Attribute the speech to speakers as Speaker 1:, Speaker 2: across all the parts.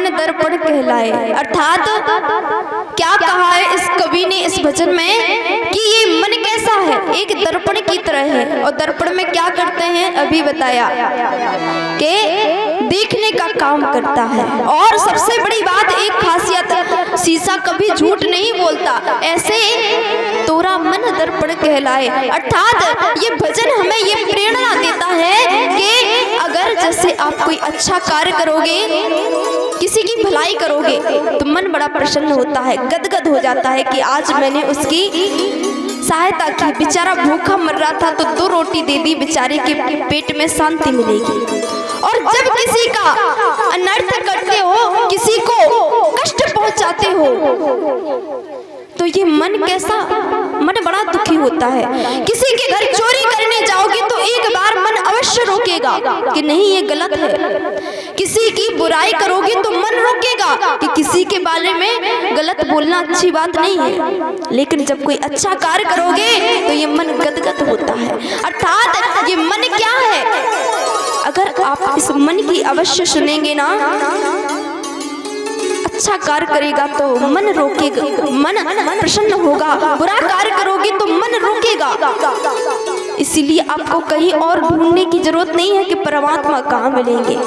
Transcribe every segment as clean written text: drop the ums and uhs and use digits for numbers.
Speaker 1: मन दर्पण कहलाए। अर्थात क्या कहा है इस कवि ने इस भजन में कि ये मन कैसा है, एक दर्पण की तरह है। और दर्पण में क्या करते हैं अभी बताया कि देखने का काम करता है। और सबसे बड़ी बात, एक खासियत, शीशा कभी झूठ नहीं बोलता। ऐसे तोरा मन दर्पण कहलाए। अर्थात ये भजन हमें ये प्रेरणा देता है कि अगर जैसे आप कोई अच्छा कार्य करोगे, किसी की भलाई करोगे, तो मन बड़ा प्रसन्न होता है, गदगद हो जाता है कि आज मैंने उसकी सहायता की। बेचारा भूखा मर रहा था तो 2 रोटी दे दी, बेचारे के पेट में शांति मिलेगी। और जब किसी का अनर्थ करते हो, किसी को कष्ट पहुंचाते हो, तो ये मन कैसा, मन बड़ा दुखी होता है। किसी के घर चोरी करने जाओगे तो एक बार मन अवश्य रोकेगा कि नहीं ये गलत है। किसी की बुराई करोगे तो मन रोकेगा कि किसी के बारे में गलत बोलना अच्छी बात नहीं है। लेकिन जब कोई अच्छा कार्य करोगे तो ये मन गदगद होता है। अर्थात ये मन क्या है, अगर आप इस मन की अवश्य सुनेंगे ना, अच्छा कार्य करेगा तो मन रोकेगा, मन प्रसन्न होगा। बुरा कार्य करोगे तो मन रोकेगा। इसीलिए आपको कहीं और ढूंढने की जरूरत नहीं है कि परमात्मा कहाँ मिलेंगे।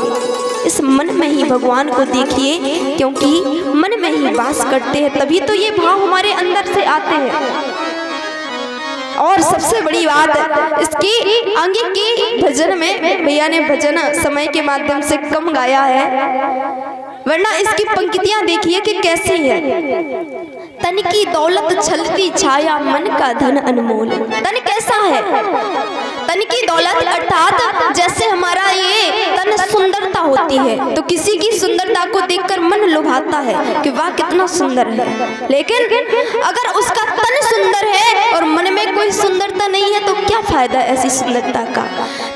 Speaker 1: इस मन में ही भगवान को देखिए, क्योंकि मन में ही वास करते हैं, तभी तो ये भाव हमारे अंदर से आते हैं। और सबसे बड़ी बात, इसकी आगे के भजन में भैया ने भजन समय के माध्यम से कम गाया है, वरना इसकी पंक्तियां देखिए कि कैसी है। तन की दौलत छलती छाया, मन का धन अनमोल। तन कैसा है, तन की दौलत अर्थात जैसे हमारा ये तन सुंदरता होती है, तो किसी की सुंदरता को देखकर मन लुभाता है कि वाह कितना सुंदर है। लेकिन अगर उसका तन सुंदर है और मन में कोई सुंदरता नहीं है तो क्या फायदा ऐसी सुंदरता का।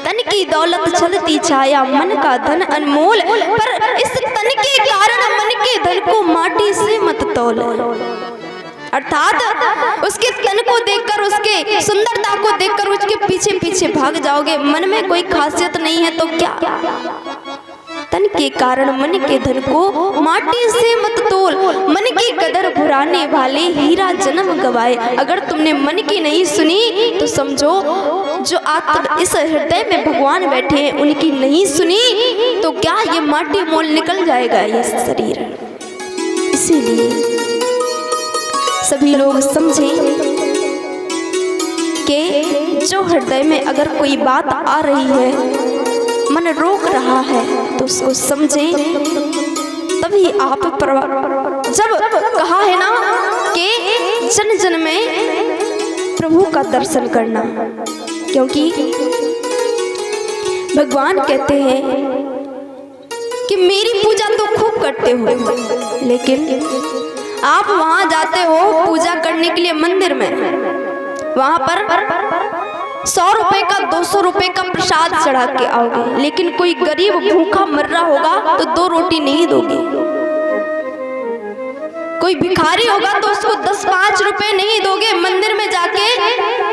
Speaker 1: तन की दौलत छलती छाया, मन का धन अनमोल। पर इस तन के कारण मन के धन को माटी से मत तौलो। अर्थात उसके तन को देखकर, उसके सुंदरता को देखकर उसके पीछे पीछे भाग जाओगे। मन में कोई खासियत नहीं है तो क्या। तन के कारण मन के धन को माटी से मत तोल। मन की कदर भुराने वाले हीरा जन्म गवाए। अगर तुमने मन की नहीं सुनी तो समझो जो आत्मा इस हृदय में भगवान बैठे हैं उनकी नहीं सुनी तो क्या ये माटी मोल निकल जाएगा ये शरीर। इसीलिए सभी लोग समझें कि जो हृदय में अगर कोई बात आ रही है, मन रोक रहा है, तो उसको समझें। तभी आप जब कहा है ना कि जन जन में प्रभु का दर्शन करना, क्योंकि भगवान कहते हैं कि मेरी पूजा तो खूब करते हो, लेकिन आप वहां जाते हो पूजा करने के लिए मंदिर में, वहां पर 100 रुपए का 200 रुपए का प्रसाद चढ़ा के आओगे, लेकिन कोई गरीब भूखा मर रहा होगा तो 2 रोटी नहीं दोगे। कोई भिखारी होगा तो उसको 10-5 रुपए नहीं दोगे। मंदिर में जाके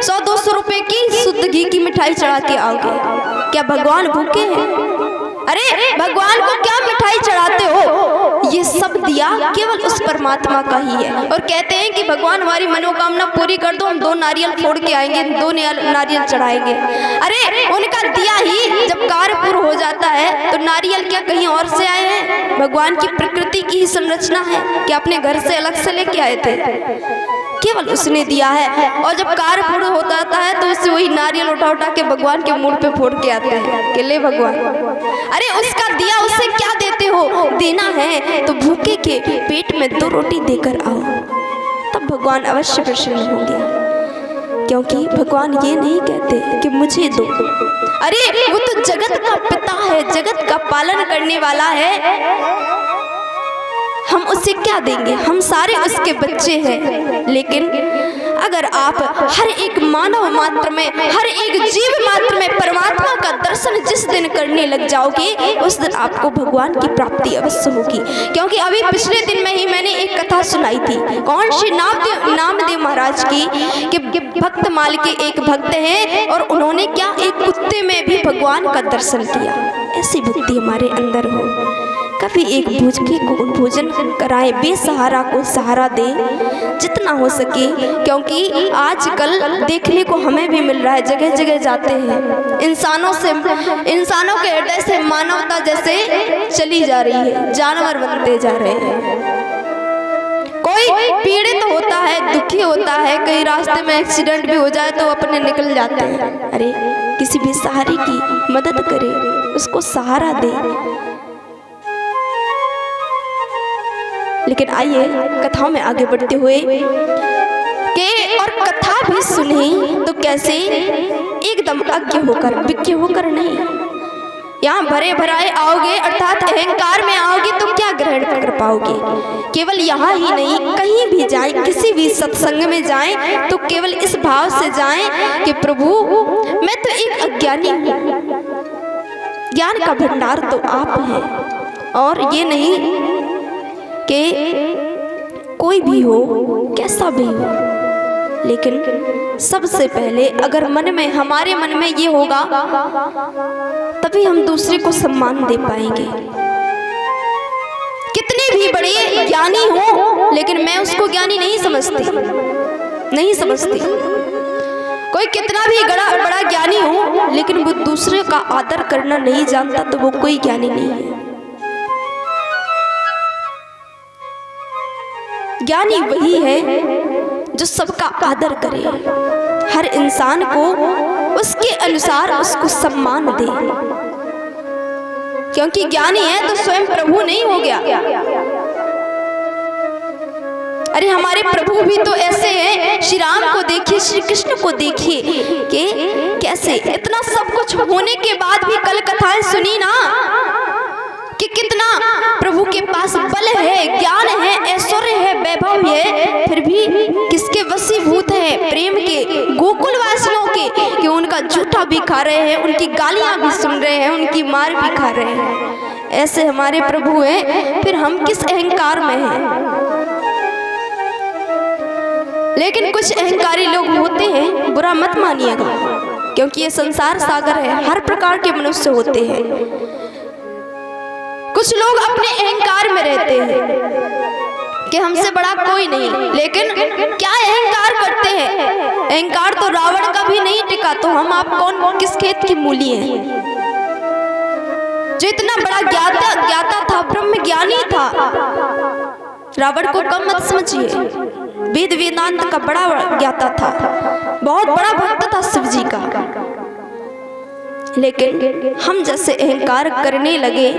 Speaker 1: 100-200 रुपए की शुद्ध घी की मिठाई चढ़ा के आओगे। क्या भगवान भूखे हैं? अरे भगवान को क्या मिठाई चढ़ाते हो? ये सब दिया केवल उस परमात्मा का ही है। और कहते हैं कि भगवान हमारी मनोकामना पूरी कर दो, हम 2 नारियल फोड़ के आएंगे, 2 नारियल चढ़ाएंगे। अरे उनका दिया ही जब कार्य पूर्ण हो जाता है तो नारियल क्या कहीं और से आए हैं? भगवान की प्रकृति की ही संरचना है कि अपने घर से अलग से लेके आए थे, केवल उसने दिया है। और जब कार्य पूर्ण हो जाता है तो उससे वही नारियल उठा उठा के भगवान के मुंह पे फोड़ के आते हैं कि ले भगवान। अरे उसका दिया उससे क्या देते हो? देना है तो भूखे के पेट में 2 रोटी देकर आओ, तब भगवान अवश्य प्रसन्न होंगे। क्योंकि भगवान ये नहीं कहते कि मुझे दो। अरे वो तो जगत का पिता है, जगत का पालन करने वाला है। हम उसे क्या देंगे? हम सारे उसके बच्चे हैं। लेकिन अगर आप हर एक मानव मात्र में, हर एक जीव मात्र में परमात्मा का दर्शन जिस दिन करने लग जाओगे, उस दिन आपको भगवान की प्राप्ति अवश्य होगी। क्योंकि अभी पिछले दिन में ही मैंने एक कथा सुनाई थी, कौन सी? नामदेव महाराज की, कि भक्तमाल के एक भक्त हैं और उन्होंने क्या, एक कुत्ते में भी भगवान का दर्शन किया। ऐसी भक्ति हमारे अंदर हो कभी एक भूखे को भोजन कराए, बेसहारा को सहारा दे जितना हो सके। क्योंकि आजकल देखने को हमें भी मिल रहा है, जगह जगह जाते हैं इंसानों के हृदय से मानवता जैसे चली जा रही है, जानवर बनते जा रहे हैं। कोई पीड़ित होता है, दुखी होता है, कहीं रास्ते में एक्सीडेंट भी हो जाए तो अपने निकल जाते हैं। अरे किसी भी सहारे की मदद करे, उसको सहारा दे। लेकिन आइए कथाओं में आगे बढ़ते हुए के और कथा भी सुने तो कैसे एकदम अज्ञ होकर, विज्ञ होकर नहीं। यहाँ भरे भराए आओगे अर्थात अहंकार में आओगे तो क्या ग्रहण कर पाओगे। केवल यहाँ ही नहीं, कहीं भी जाएं, किसी भी सत्संग में जाएं तो केवल इस भाव से जाएं कि प्रभु मैं तो एक अज्ञानी हूँ, ज्ञान का भंडार तो आप हैं। और ये नहीं कि कोई भी हो, कैसा भी हो, लेकिन सबसे पहले अगर मन में, हमारे मन में ये होगा तभी हम दूसरे को सम्मान दे पाएंगे। कितने भी बड़े ज्ञानी हो लेकिन मैं उसको ज्ञानी नहीं समझती। कोई कितना भी बड़ा ज्ञानी हो लेकिन वो दूसरे का आदर करना नहीं जानता तो वो कोई ज्ञानी नहीं है। ज्ञानी वही है जो सबका आदर करे, हर इंसान को उसके अनुसार उसको सम्मान दे। क्योंकि ज्ञानी है तो स्वयं प्रभु नहीं हो गया। अरे हमारे प्रभु भी तो ऐसे हैं। श्री राम को देखिए, श्री कृष्ण को देखिए कि कैसे इतना सब कुछ होने के बाद भी कल कथाएं सुनी ना कि कितना प्रभु के पास बल है, ज्ञान है, ऐश्वर्य है, वैभव है, फिर भी किसके वशीभूत है, प्रेम के, गोकुल वासियों के, कि उनका झूठा भी खा रहे हैं, उनकी गालियां भी सुन रहे हैं, उनकी मार भी खा रहे हैं। ऐसे हमारे प्रभु हैं, फिर हम किस अहंकार में हैं। लेकिन कुछ अहंकारी लोग होते हैं, बुरा मत मानिएगा, क्योंकि ये संसार सागर है, हर प्रकार के मनुष्य होते हैं। कुछ लोग अपने अहंकार में रहते हैं कि हमसे बड़ा कोई नहीं, लेकिन क्या अहंकार करते हैं। अहंकार तो रावण का भी नहीं टिका, तो हम आप कौन किस खेत की मूली हैं। जो इतना बड़ा ज्ञाता था, ब्रह्म ज्ञानी था, रावण को कम मत समझिए। वेद वेदांत का बड़ा ज्ञाता था, बहुत बड़ा भक्त था शिव जी का। लेकिन हम जैसे अहंकार करने लगे,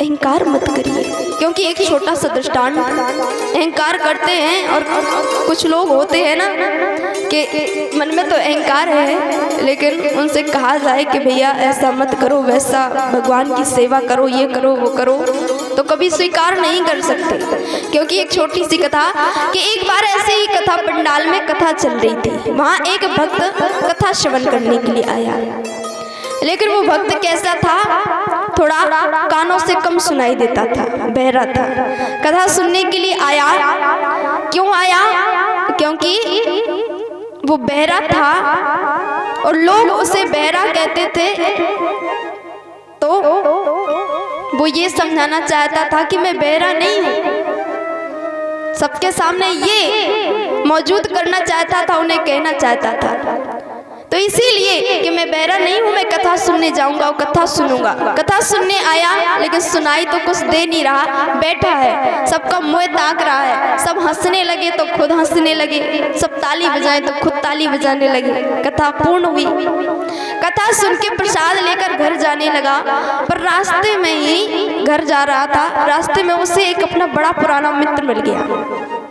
Speaker 1: अहंकार मत करिए। क्योंकि एक छोटा सा दृष्टांत, अहंकार करते हैं और कुछ लोग होते हैं ना कि मन में तो अहंकार है लेकिन उनसे कहा जाए कि भैया ऐसा मत करो, वैसा भगवान की सेवा करो, ये करो, वो करो, तो कभी स्वीकार नहीं कर सकते। क्योंकि एक छोटी सी कथा कि एक बार ऐसे ही कथा पंडाल में कथा चल रही थी, वहाँ एक भक्त कथा श्रवण करने के लिए आया। लेकिन वो भक्त कैसा था, थोड़ा कानों से कम सुनाई देता था, बहरा था। कथा सुनने के लिए आया। क्यों आया? क्योंकि वो बहरा था और लोग उसे बहरा कहते थे, तो वो ये समझाना चाहता था कि मैं बहरा नहीं हूँ। सबके सामने ये मौजूद करना चाहता था, उन्हें कहना चाहता था। तो इसीलिए कि मैं बहरा नहीं हूँ, मैं कथा सुनने जाऊंगा और कथा सुनूंगा। कथा सुनने आया लेकिन सुनाई तो कुछ दे नहीं रहा, बैठा है, सबका मुंह ताक रहा है। सब हंसने लगे तो खुद हंसने लगे, सब ताली बजाएं तो खुद ताली बजाने लगे। कथा पूर्ण हुई। कथा सुन के प्रसाद लेकर घर जाने लगा, पर रास्ते में ही घर जा रहा था, रास्ते में उसे एक अपना बड़ा पुराना मित्र मिल गया।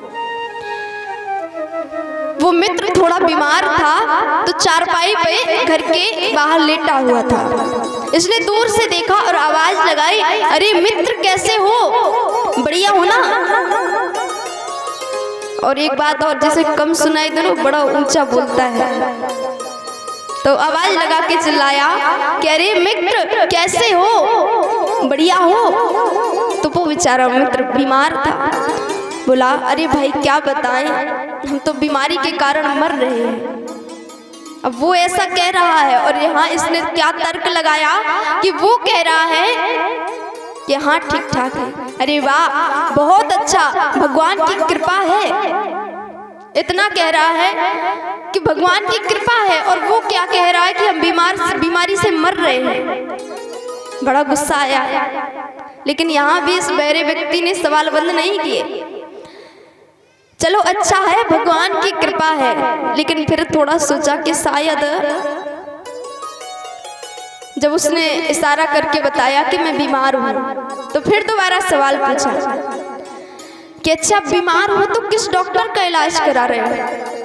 Speaker 1: वो मित्र थोड़ा बीमार था तो चारपाई पे घर के बाहर लेटा हुआ था। इसने दूर से देखा और आवाज लगाई, अरे मित्र कैसे हो, बढ़िया हो ना। और एक बात और, जैसे कम सुनाई दे ना बड़ा ऊंचा बोलता है, तो आवाज लगा के चिल्लाया कि अरे मित्र कैसे हो, बढ़िया हो। तो वो बेचारा मित्र बीमार था, बोला अरे भाई क्या बताएं, हम तो बीमारी के कारण मर रहे हैं। अब वो ऐसा कह रहा है और यहाँ इसने क्या तर्क लगाया कि वो कह रहा है कि हाँ ठीक ठाक है। अरे वाह, बहुत अच्छा, भगवान की कृपा है। इतना कह रहा है कि भगवान की कृपा है, और वो क्या कह रहा है कि हम बीमारी से मर रहे हैं। बड़ा गुस्सा आया, लेकिन यहाँ भी इस बहरे व्यक्ति ने सवाल बंद नहीं किए। चलो अच्छा है, भगवान की कृपा है, लेकिन फिर थोड़ा सोचा कि शायद जब उसने इशारा करके बताया कि मैं बीमार हूँ, तो फिर दोबारा सवाल पूछा कि अच्छा बीमार हो तो किस डॉक्टर का इलाज करा रहे हो।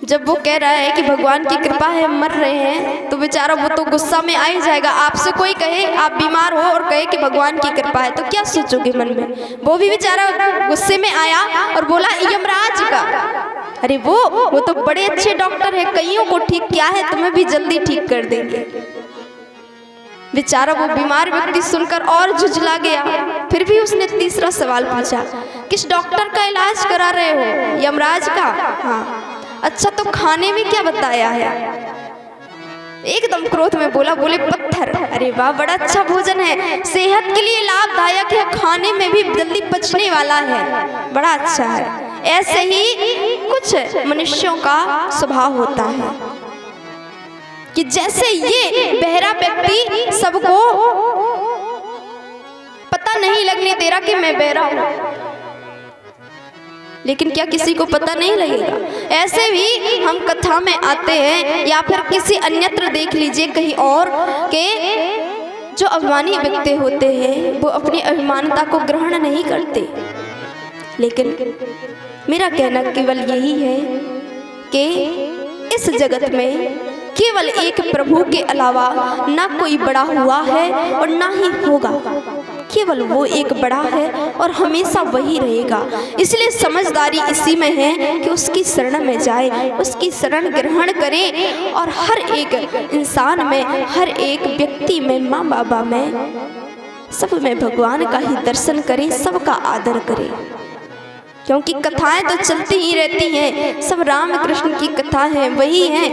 Speaker 1: जब वो कह रहा है कि भगवान की कृपा है, मर रहे हैं, तो बेचारा वो तो गुस्सा में आ ही जाएगा। आपसे कोई कहे आप बीमार हो और कहे कि भगवान की कृपा है, तो क्या सोचोगे मन में। वो भी बेचारा गुस्से में आया और बोला यमराज का। अरे वो तो बड़े अच्छे डॉक्टर है, कईयों को ठीक किया है, तुम्हें भी जल्दी ठीक कर देंगे। बेचारा वो बीमार व्यक्ति सुनकर और झुंझला गया। फिर भी उसने तीसरा सवाल पूछा, किस डॉक्टर का इलाज करा रहे हो। यमराज का। हाँ अच्छा, तो खाने में क्या बताया है। एकदम क्रोध में बोले पत्थर। अरे वाह, बड़ा अच्छा भोजन है, सेहत के लिए लाभदायक है, खाने में भी जल्दी पचने वाला है, बड़ा अच्छा है। ऐसे ही कुछ मनुष्यों का स्वभाव होता है कि जैसे ये बहरा व्यक्ति सबको पता नहीं लगने दे रहा कि मैं बहरा हूं, लेकिन क्या किसी को पता नहीं लगेगा। ऐसे भी हम कथा में आते हैं या फिर किसी अन्यत्र देख लीजिए कहीं और के जो अभिमानी व्यक्ति होते हैं वो अपनी अभिमानता को ग्रहण नहीं करते। लेकिन मेरा कहना केवल यही है कि इस जगत में केवल एक प्रभु के अलावा ना कोई बड़ा हुआ है और ना ही होगा। केवल वो एक बड़ा है और हमेशा वही रहेगा। इसलिए समझदारी इसी में है कि उसकी शरण में जाए, उसकी शरण ग्रहण करें और हर एक इंसान में, हर एक व्यक्ति में, माँ बाबा में, सब में भगवान का ही दर्शन करें, सबका आदर करें। क्योंकि कथाएं तो चलती ही रहती हैं, सब राम कृष्ण की कथा है, वही है,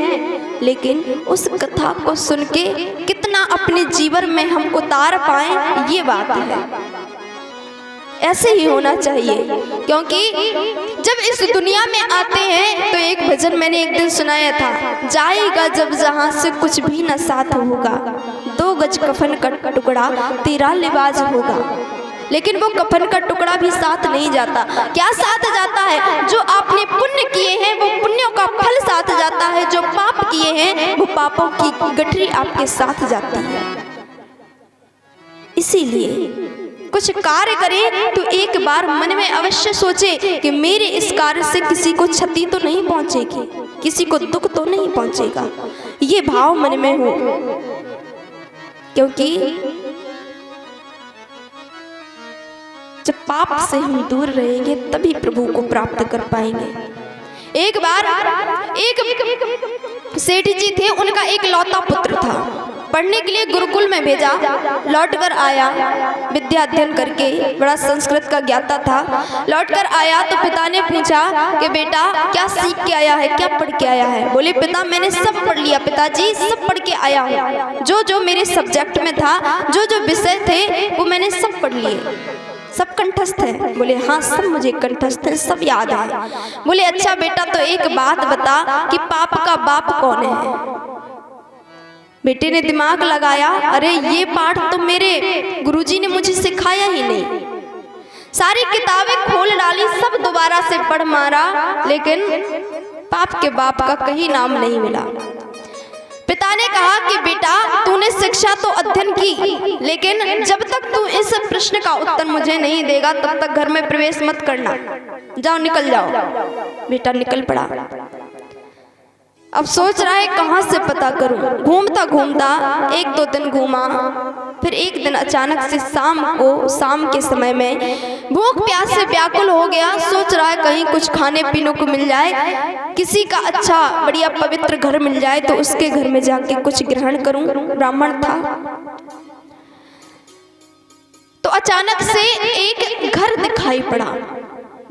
Speaker 1: लेकिन उस कथा को सुन के कितना अपने जीवन में हम उतार पाएं, ये बात है। ऐसे ही होना चाहिए, क्योंकि जब इस दुनिया में आते हैं तो एक भजन मैंने एक दिन सुनाया था, जाएगा जब जहां से कुछ भी न साथ होगा, 2 गज कफन का टुकड़ा तेरा लिबास होगा। लेकिन वो कफन का टुकड़ा भी साथ नहीं जाता। क्या साथ जाता है? जो आपने पुण्य किए हैं वो पुण्यों का फल साथ जाता है, जो पाप किए हैं वो पापों की गठरी आपके साथ जाती है। इसीलिए कुछ कार्य करें तो एक बार मन में अवश्य सोचे कि मेरे इस कार्य से किसी को क्षति तो नहीं पहुंचेगी, किसी को दुख तो नहीं पहुंचेगा, ये भाव मन में हो। क्योंकि जब पाप से हम दूर रहेंगे तभी प्रभु को प्राप्त कर पाएंगे। एक बार एक सेठ जी थे, उनका एक लौता पुत्र था, पढ़ने के लिए गुरुकुल में भेजा, लौट कर आया विद्या अध्ययन करके, बड़ा संस्कृत का ज्ञाता था। लौट कर आया तो पिता ने पूछा कि बेटा क्या सीख के आया है, क्या पढ़ के आया है। बोले पिता मैंने सब पढ़ लिया पिताजी, सब पढ़ के आया हूँ, जो जो मेरे सब्जेक्ट में था, जो जो विषय थे वो मैंने सब पढ़ लिए, सब कंठस्थ है। बोले हाँ सब मुझे कंठस्थ है, सब याद है। बोले अच्छा बेटा तो एक बात बता कि पाप का बाप कौन है। बेटे ने दिमाग लगाया, अरे ये पाठ तो मेरे गुरुजी ने मुझे सिखाया ही नहीं। सारी किताबें खोल डाली, सब दोबारा से पढ़ मारा, लेकिन पाप के बाप का कहीं नाम नहीं मिला। पिता ने कहा कि बेटा तूने शिक्षा तो अध्ययन की, लेकिन जब तक तू इस प्रश्न का उत्तर मुझे नहीं देगा तब तक घर में प्रवेश मत करना, जाओ निकल जाओ। बेटा निकल पड़ा। अब सोच रहा है कहाँ से पता करूं। घूमता घूमता 1-2 दिन घूमा, फिर एक दिन अचानक से शाम के समय में भूख प्यास से व्याकुल हो गया। सोच रहा है कहीं कुछ खाने पीने को मिल जाए, किसी का अच्छा बढ़िया पवित्र घर मिल जाए तो उसके घर में जाके कुछ ग्रहण करूं। ब्राह्मण था। तो अचानक से एक घर दिखाई पड़ा,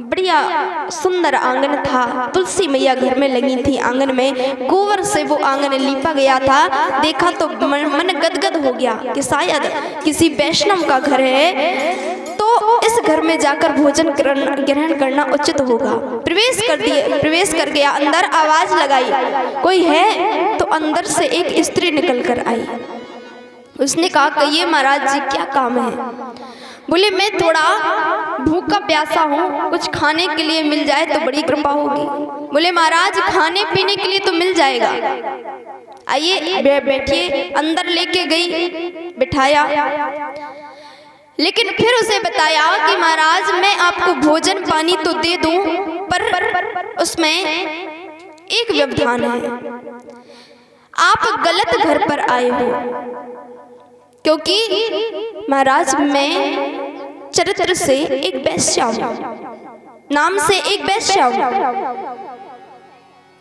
Speaker 1: बढ़िया सुंदर आंगन था। तुलसी मैया घर में लगी थी आंगन में, गोबर से वो आंगन लिपा गया था। देखा तो मन गदगद हो गया कि शायद किसी वैष्णव का घर है, तो इस घर में जाकर भोजन ग्रहण करना उचित होगा। प्रवेश कर गया, अंदर आवाज लगाई, कोई है? तो अंदर से एक स्त्री निकल कर आई। उसने कहा कि ये महाराज जी क्या काम है? बोले मैं थोड़ा भूखा प्यासा हूँ, कुछ खाने के लिए मिल जाए तो बड़ी कृपा होगी। बोले महाराज खाने पीने के लिए तो मिल जाएगा, आइए बैठिए। अंदर लेके गई, बिठाया, लेकिन फिर उसे बताया कि महाराज मैं आपको भोजन पानी तो दे दूं, पर उसमें एक व्यवधान है, आप गलत घर पर आए हो। क्योंकि महाराज मैं चरित्र से एक वैश्या हूं, नाम से एक वैश्या हूं।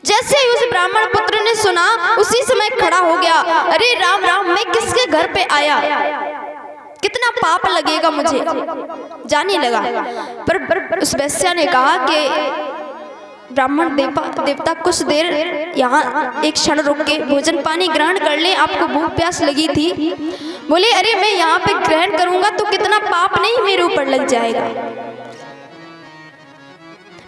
Speaker 1: जैसे ही उस ब्राह्मण पुत्र ने सुना, उसी समय खड़ा हो गया, अरे राम राम, मैं किसके घर पे आया, कितना पाप लगेगा मुझे, जाने लगा। पर उस वैश्या ने कहा कि ब्राह्मण देवता कुछ देर यहाँ एक क्षण रुक के भोजन पानी ग्रहण कर ले, आपको भूख प्यास लगी थी। बोले अरे मैं यहाँ पे ग्रहण करूंगा तो कितना पाप नहीं मेरे ऊपर लग जाएगा।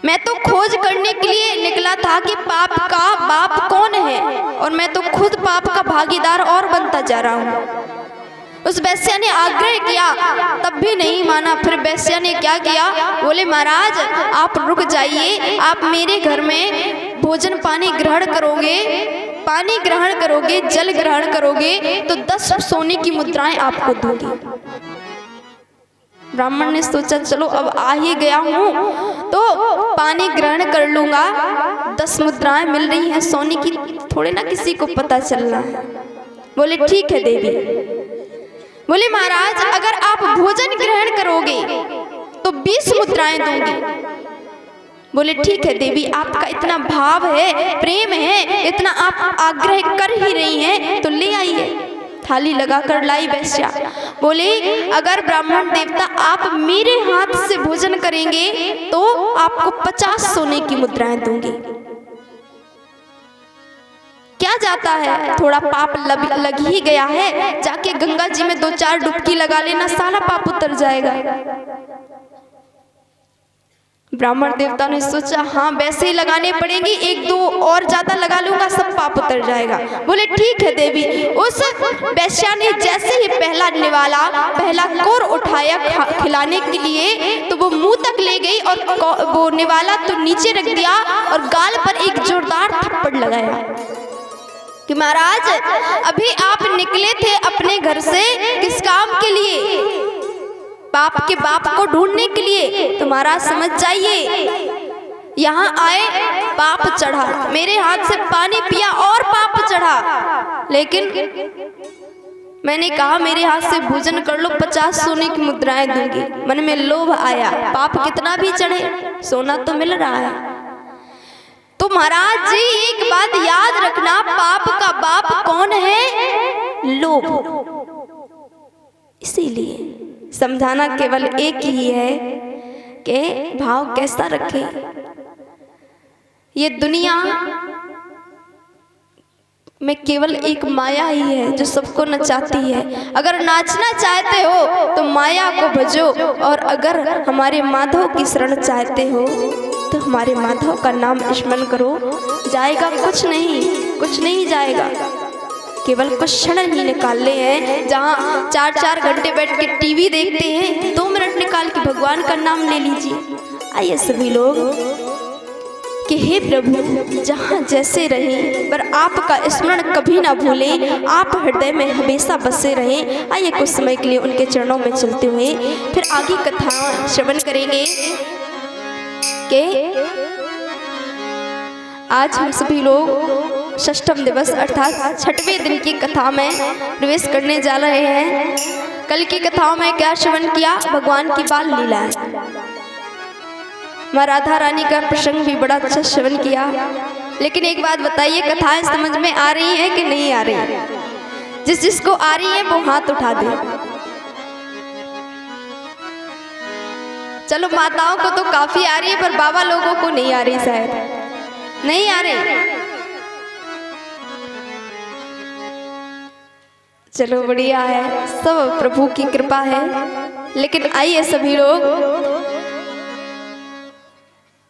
Speaker 1: मैं तो खोज करने के लिए निकला था कि पाप का बाप कौन है, और मैं तो खुद पाप का भागीदार और बनता जा रहा हूँ। उस वैश्या ने आग्रह किया, तब भी नहीं माना। फिर वैश्या ने क्या किया? बोले महाराज आप रुक जाइए, आप मेरे घर में भोजन पानी ग्रहण करोगे, पानी ग्रहण करोगे, जल ग्रहण करोगे तो 10 सोने की मुद्राएं आपको दूंगी। ब्राह्मण ने सोचा चलो अब आ ही गया हूँ तो पानी ग्रहण कर लूंगा, 10 मुद्राएं मिल रही हैं सोने की, थोड़े ना किसी को पता चलना है। बोले ठीक है देवी। बोले महाराज अगर आप भोजन ग्रहण करोगे तो 20 मुद्राएं दूंगी। बोले ठीक है देवी, आपका इतना भाव है, प्रेम है, इतना आप आग्रह कर ही रही हैं तो ले आइए। थाली लगाकर लाई वैश्या। बोले अगर ब्राह्मण देवता आप मेरे हाथ से भोजन करेंगे तो आपको 50 सोने की मुद्राएं दूंगी। क्या जाता है, थोड़ा पाप लग ही गया है, जाके गंगा जी में 2-4 डुबकी लगा लेना, सारा पाप उतर जाएगा। ब्राह्मण देवता ने सोचा हाँ वैसे ही लगाने पड़ेंगी, 1-2 और ज्यादा लगा लूंगा, सब पाप उतर जाएगा। बोले ठीक है देवी। उस वैश्या ने जैसे ही पहला निवाला, पहला कोर उठाया खिलाने के लिए, तो वो मुंह तक ले गई और वो निवाला तो नीचे रख दिया और गाल पर एक जोरदार थप्पड़ लगाया कि महाराज अभी आप निकले थे अपने घर से किस काम के लिए? पाप के बाप को ढूंढने के लिए। तो महाराज समझ जाइए, यहाँ आए पाप चढ़ा, मेरे हाथ से पानी पिया और पाप चढ़ा, लेकिन मैंने कहा मेरे हाथ से भोजन कर लो, 50 सोने की मुद्राएं दूंगी। मन में लोभ आया, पाप कितना भी चढ़े सोना तो मिल रहा है। तो महाराज जी एक बात याद रखना, पाप का बाप कौन है? लोभ। इसीलिए समझाना केवल एक ही है कि भाव कैसा रखे। ये दुनिया में केवल एक माया ही है जो सबको नचाती है। अगर नाचना चाहते हो तो माया को भजो, और अगर हमारे माधव की शरण चाहते हो तो हमारे माधव का नाम स्मरण करो। जाएगा कुछ नहीं जाएगा, केवल कुछ क्षण ही निकालने हैं। जहाँ 4-4 घंटे बैठ के टीवी देखते हैं, 2 मिनट निकाल के भगवान का नाम ले लीजिए। आइए सभी लोग कि हे प्रभु जहाँ जैसे रहें पर आपका स्मरण कभी ना भूलें, आप हृदय में हमेशा बसे रहें। आइए कुछ समय के लिए उनके चरणों में चलते हुए फिर आगे कथा श्रवण करेंगे कि आज हम सभी लोग षष्ठम दिवस अर्थात 6वें दिन की कथा में प्रवेश करने जा रहे हैं। कल की कथाओं में क्या श्रवण किया? भगवान की बाल लीला है, माँ राधा रानी का प्रसंग भी बड़ा अच्छा श्रवण किया। लेकिन एक बात बताइए, कथाएं समझ में आ रही है कि नहीं आ रही? जिसको आ रही है वो हाथ उठा दे। चलो माताओं को तो काफी आ रही है, पर बाबा लोगों को नहीं आ रही, शायद नहीं आ रही। चलो बढ़िया है, सब प्रभु की कृपा है। लेकिन आइए सभी लोग,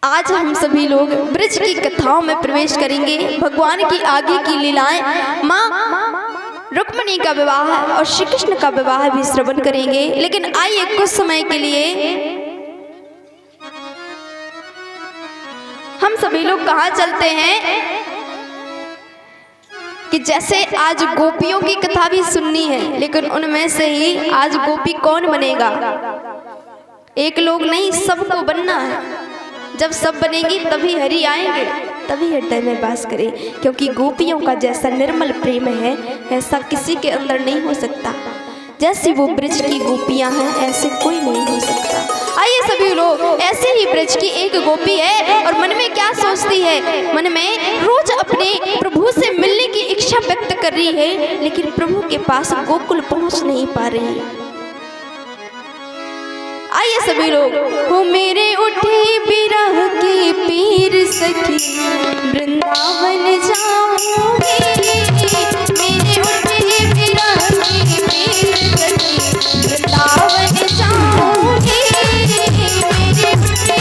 Speaker 1: आज हम सभी लोग ब्रज की कथाओं में प्रवेश करेंगे। भगवान की आगे की लीलाएं, माँ रुक्मिणी का विवाह और श्री कृष्ण का विवाह भी श्रवण करेंगे। लेकिन आइए कुछ समय के लिए हम सभी लोग कहाँ चलते हैं कि जैसे आज गोपियों की कथा भी सुननी है, लेकिन उनमें से ही आज गोपी कौन बनेगा? एक लोग नहीं, सबको बनना है। जब सब बनेगी तभी हरि आएंगे, तभी हृदय में वास करें। क्योंकि गोपियों का जैसा निर्मल प्रेम है, ऐसा किसी के अंदर नहीं हो सकता। जैसी वो ब्रज की गोपियां हैं, ऐसे कोई नहीं हो सकता। आइए सभी लोग, ऐसे ही ब्रज की एक गोपी है और मन में क्या सोचती है? मन में रोज अपने प्रभु से मिलने की इच्छा व्यक्त कर रही है, लेकिन प्रभु के पास गोकुल पहुंच नहीं पा रही है। आइए सभी लोग, हो मेरे उठे बिरह की पीर सखी, वृंदावन जाऊंगी। मेरे उठे बिरह की पीर सखी, वृंदावन जाऊंगी। मेरे उठे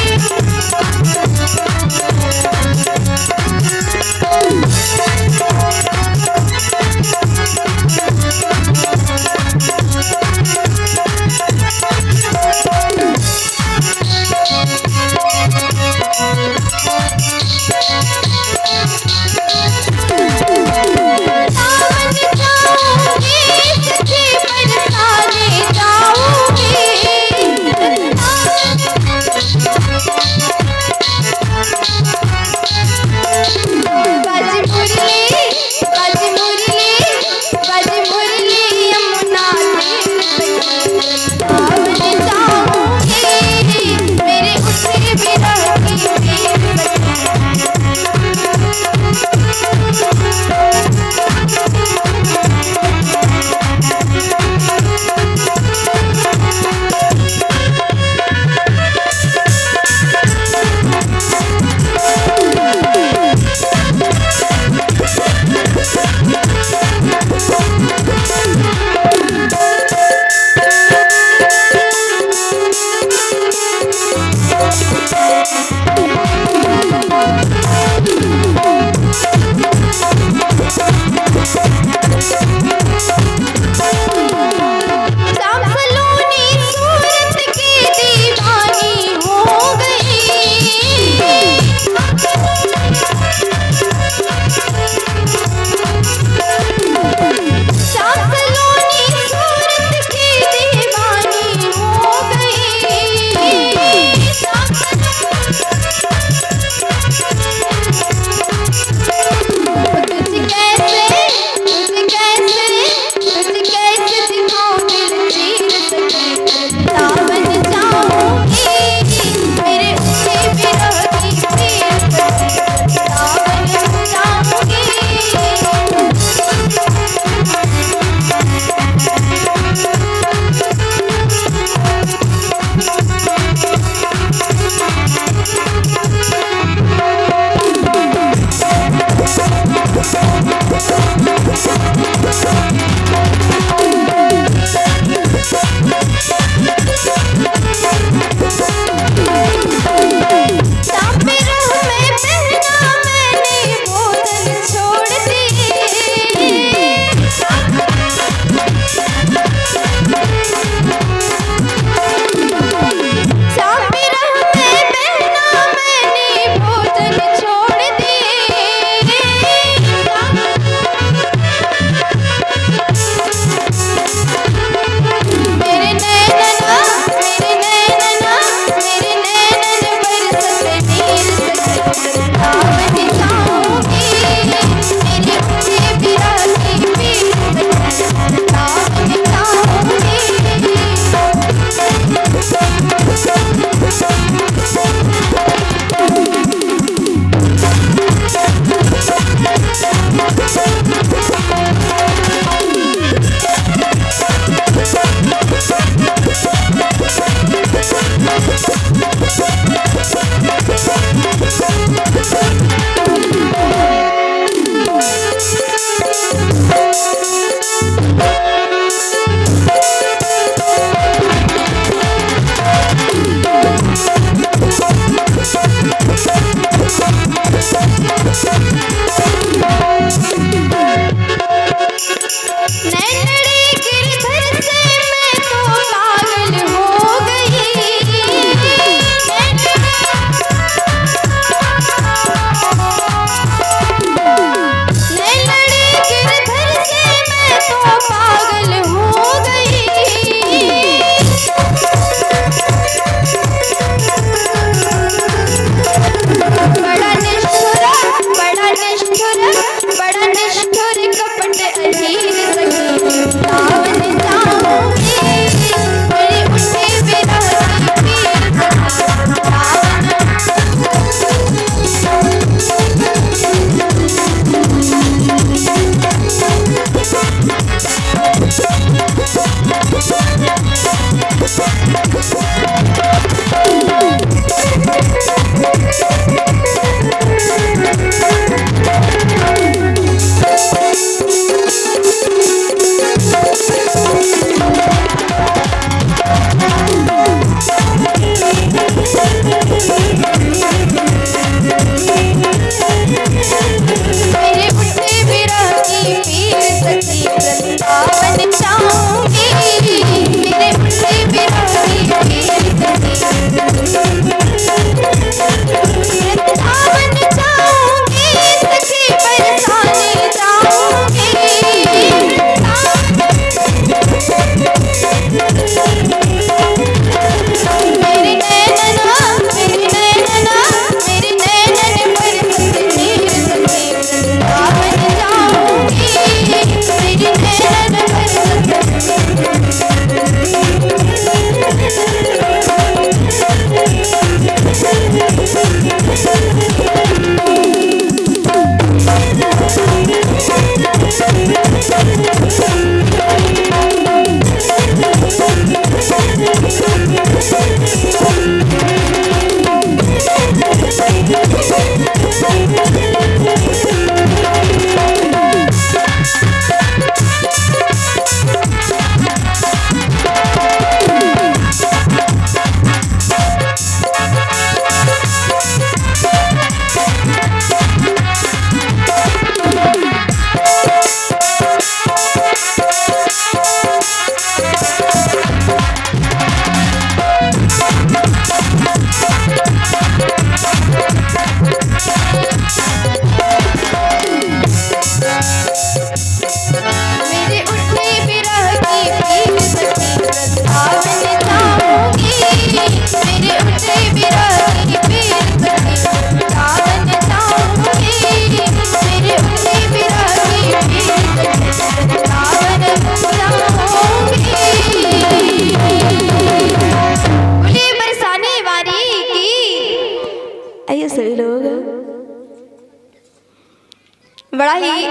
Speaker 1: बड़ा ही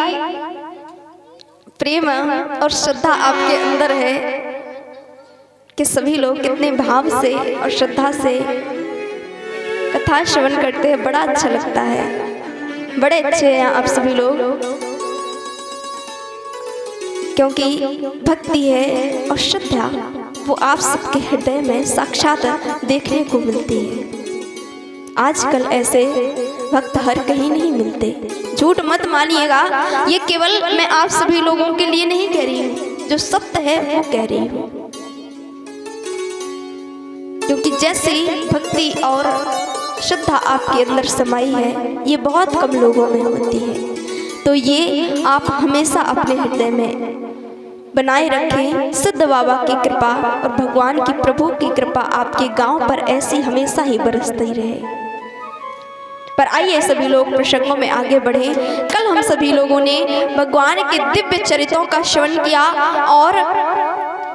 Speaker 1: प्रेम और श्रद्धा आपके अंदर है कि सभी लोग कितने भाव से और श्रद्धा से कथा श्रवण करते हैं। बड़ा अच्छा लगता है, बड़े अच्छे हैं आप सभी लोग, क्योंकि भक्ति है और श्रद्धा वो आप सबके हृदय में साक्षात देखने को मिलती है। आजकल ऐसे भक्त हर कहीं नहीं मिलते। झूठ मत मानिएगा, ये केवल मैं आप सभी लोगों के लिए नहीं कह रही हूँ, जो सत्य है वो कह रही हूँ। क्योंकि जैसी भक्ति और श्रद्धा आपके अंदर समाई है ये बहुत कम लोगों में होती है। तो ये आप हमेशा अपने हृदय में बनाए रखें। सिद्ध बाबा की कृपा और भगवान की प्रभु की कृपा आपके गांव पर ऐसी हमेशा ही बरसती रहे। पर आइए सभी लोग प्रसंगों में आगे बढ़े। कल हम सभी लोगों ने भगवान के दिव्य चरित्रों का श्रवण किया और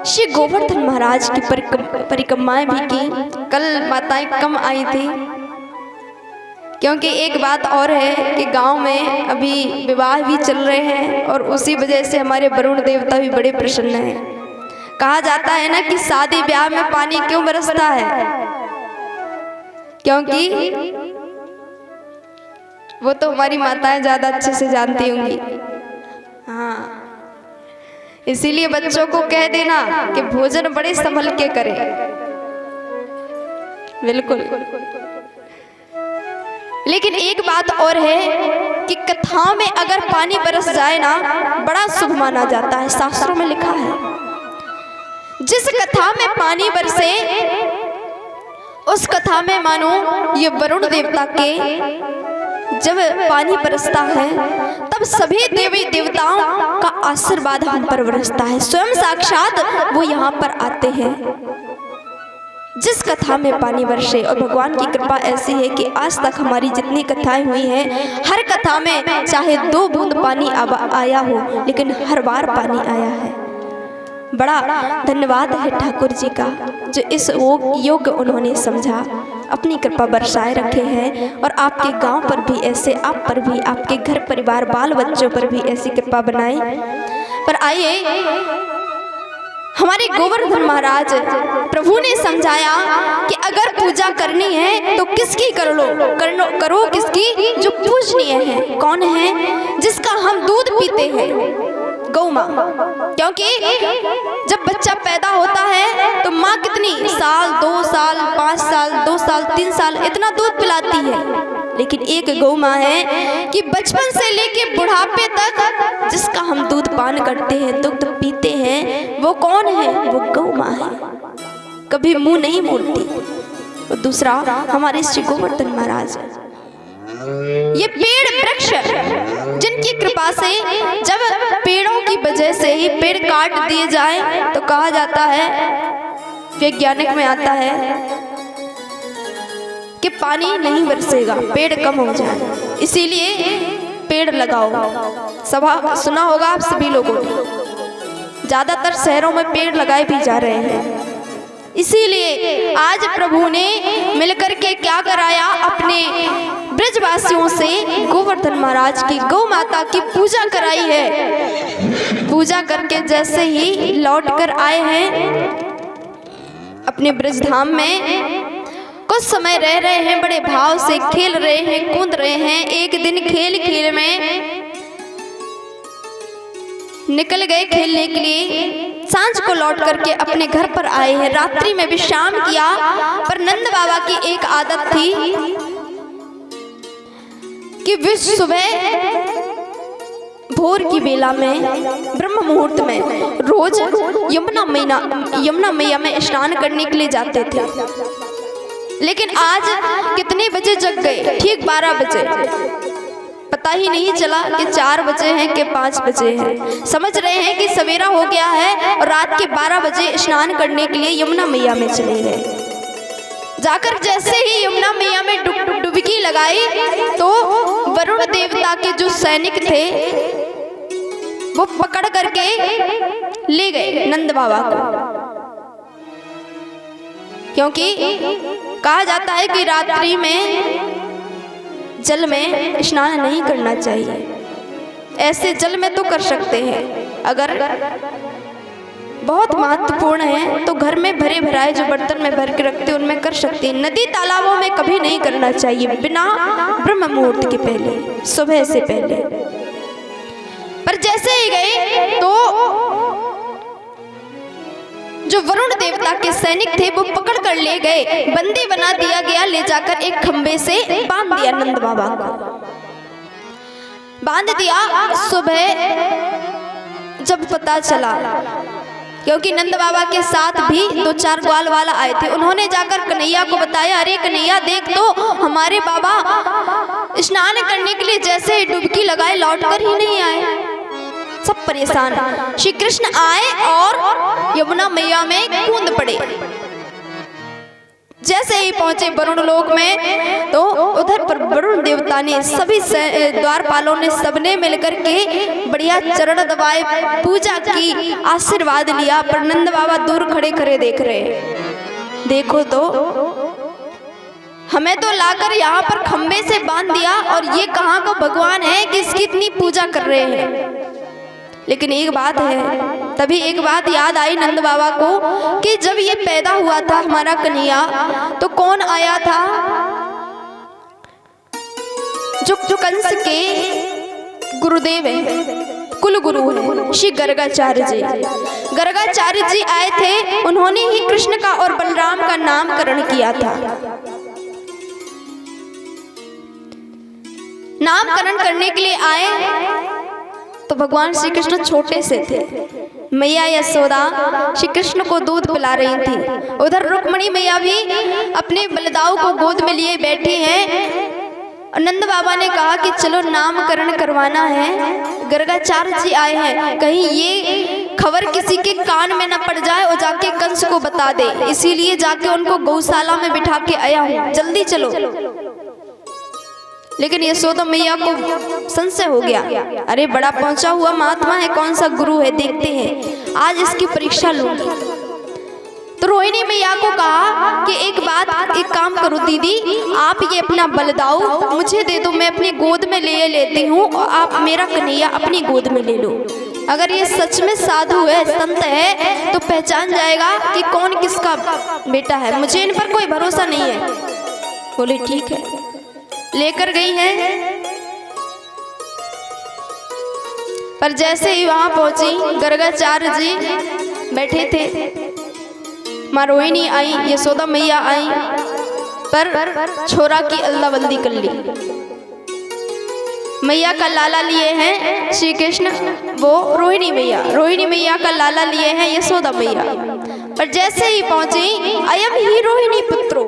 Speaker 1: श्री गोवर्धन महाराज की परिक्रमाएं भी की। कल माताएं कम आई थी, क्योंकि एक बात और है कि गांव में अभी विवाह भी चल रहे हैं और उसी वजह से हमारे वरुण देवता भी बड़े प्रसन्न हैं। कहा जाता है ना कि शादी ब्याह में पानी क्यों बरसता है, क्योंकि वो तो हमारी माताएं ज्यादा अच्छे से जानती होंगी। हाँ, इसीलिए बच्चों को कह देना कि भोजन बड़े संभल के करें। बिल्कुल। लेकिन एक बात और है कि कथाओं में अगर पानी बरस जाए ना, बड़ा शुभ माना जाता है। शास्त्रों में लिखा है जिस कथा में पानी बरसे उस कथा में मानो ये वरुण देवता के जब पानी बरसता है तब सभी देवी देवताओं का आशीर्वाद हम पर बरसता है। स्वयं साक्षात वो यहाँ पर आते हैं जिस कथा में पानी बरसे। और भगवान की कृपा ऐसी है कि आज तक हमारी जितनी कथाएं हुई हैं, हर कथा में चाहे 2 बूंद पानी आया हो, लेकिन हर बार पानी आया है। बड़ा धन्यवाद है ठाकुर जी का, जो इस योग उन्होंने समझा, अपनी कृपा बरसाए रखे हैं। और आपके गांव पर भी ऐसे, आप पर भी, आपके घर परिवार बाल बच्चों पर भी ऐसी कृपा बनाए। पर आइए, हमारे गोवर्धन महाराज प्रभु ने समझाया कि अगर पूजा करनी है तो किसकी करो किसकी, जो पूजनीय है। कौन है? जिसका हम दूध पीते हैं, गौ माँ। क्योंकि जब बच्चा पैदा होता है तो माँ कितनी साल, 2 साल, 5 साल, 2 साल, 3 साल इतना दूध पिलाती है। लेकिन एक गौ माँ है कि बचपन से लेके बुढ़ापे तक जिसका हम दूध पान करते हैं, दुग्ध पीते हैं, वो कौन है? वो गौ माँ है, कभी मुंह नहीं मोड़ती। और दूसरा हमारे श्री गोवर्धन महाराज, ये पेड़ वृक्ष जिनकी कृपा से जब पेड़ों की वजह से ही पेड़ काट दिए जाए तो कहा जाता है, वैज्ञानिक में आता है कि पानी नहीं बरसेगा, पेड़ कम हो जाए। इसीलिए पेड़ लगाओ। सभा सुना होगा आप सभी लोगों ने, ज्यादातर शहरों में पेड़ लगाए भी जा रहे हैं। इसीलिए आज प्रभु ने मिलकर के क्या कराया, अपने ब्रजवासियों से गोवर्धन महाराज की गौ माता की पूजा कराई है। पूजा करके जैसे ही लौट कर आए हैं अपने ब्रजधाम में, कुछ समय रह रहे हैं, बड़े भाव से खेल रहे हैं, कूद रहे हैं। एक दिन खेल खेल में निकल गए खेलने के लिए, सांझ को लौट करके अपने घर पर आए हैं। रात्रि में विश्राम किया, पर नंद बाबा की एक आदत थी कि वे सुबह भोर की बेला में, ब्रह्म मुहूर्त में रोज यमुना मैया में स्नान करने के लिए जाते थे। लेकिन आज कितने बजे जग गए? ठीक 12 बजे। पता ही नहीं चला कि 4 बजे हैं कि 5 बजे हैं। समझ रहे हैं कि सवेरा हो गया है और रात के 12 बजे स्नान करने के लिए यमुना मैया में चले गए। जाकर जैसे ही यमुना मैया में डुबकी लगाई तो वरुण देवता के जो सैनिक थे वो पकड़ करके ले गए नंद बाबा को। क्योंकि कहा जाता है कि रात्रि में जल में स्नान नहीं करना चाहिए। ऐसे जल में तो कर सकते हैं, अगर बहुत महत्वपूर्ण है तो घर में भरे भराए जो बर्तन में भर के रखते हैं उनमें कर सकते हैं। नदी तालाबों में कभी नहीं करना चाहिए बिना ब्रह्म मुहूर्त के पहले, सुबह से पहले। पर जैसे ही गए तो जो वरुण देवता के सैनिक थे वो पकड़ कर ले गए, बंदी बना दिया गया, ले जाकर एक खंबे से बांध दिया नंद बाबा को, बांध दिया। सुबह जब पता चला, क्योंकि नंद बाबा के साथ भी 2-4 ग्वाल वाला आए थे, उन्होंने जाकर कन्हैया को बताया, अरे कन्हैया देख तो हमारे बाबा स्नान करने के लिए जैसे ही डुबकी लगाए लौट कर ही नहीं आए। सब परेशान। श्री कृष्ण आए और यमुना मैया में कूद पड़े। जैसे ही पहुंचे वरुण लोक में तो उधर पर वरुण देवता ने सभी द्वारपालों ने सबने मिलकर के बढ़िया चरण दबाए, पूजा की, आशीर्वाद लिया। पर नंद बाबा दूर खड़े खड़े देख रहे, देखो तो हमें तो लाकर यहाँ पर खंबे से बांध दिया और ये कहाँ का भगवान है कि इसकी इतनी पूजा कर रहे हैं। लेकिन एक बात है, तभी एक बात याद आई नंद बाबा को कि जब ये पैदा हुआ था हमारा कन्हैया तो कौन आया था, जो कंस के गुरुदेव है, कुल गुरु है, श्री गर्गाचार्य जी। गर्गाचार्य जी आए थे, उन्होंने ही कृष्ण का और बलराम का नामकरण किया था। नामकरण करने के लिए आए तो भगवान श्री कृष्ण छोटे से थे। मैया यशोदा श्री कृष्ण को दूध पिला रही थी, उधर रुक्मणी मैया भी अपने बलदाऊ को गोद में लिए बैठी हैं। नंद बाबा ने कहा कि चलो नामकरण करवाना है, गर्गाचार्य जी आए हैं, कहीं ये खबर किसी के कान में न पड़ जाए और जाके कंस को बता दे, इसीलिए जाके उनको गौशाला में बिठा के आया हूँ, जल्दी चलो। लेकिन यशोदा मैया को संशय हो गया, अरे बड़ा पहुंचा हुआ महात्मा है, कौन सा गुरु है, देखते हैं, आज इसकी परीक्षा लूंगी। तो रोहिणी मैया को कहा कि एक काम करो दीदी, आप ये अपना बलदाऊ मुझे दे दो, मैं अपनी गोद में ले लेती हूँ और आप मेरा कन्हैया अपनी गोद में ले लो। अगर ये सच में साधु है, संत है, तो पहचान जाएगा कि कौन किसका बेटा है, मुझे इन पर कोई भरोसा नहीं है। बोले ठीक है, लेकर गई है। पर जैसे ही वहां पहुंची, गर्गाचार्य जी बैठे थे, माँ रोहिणी आई, यशोदा मैया आई, पर छोरा की अल्लाह बल्दी कर ली। मैया का लाला लिए हैं श्री कृष्ण, वो रोहिणी मैया का लाला लिए हैं यशोदा मैया। पर जैसे ही पहुंची, अयम ही रोहिणी पुत्रो,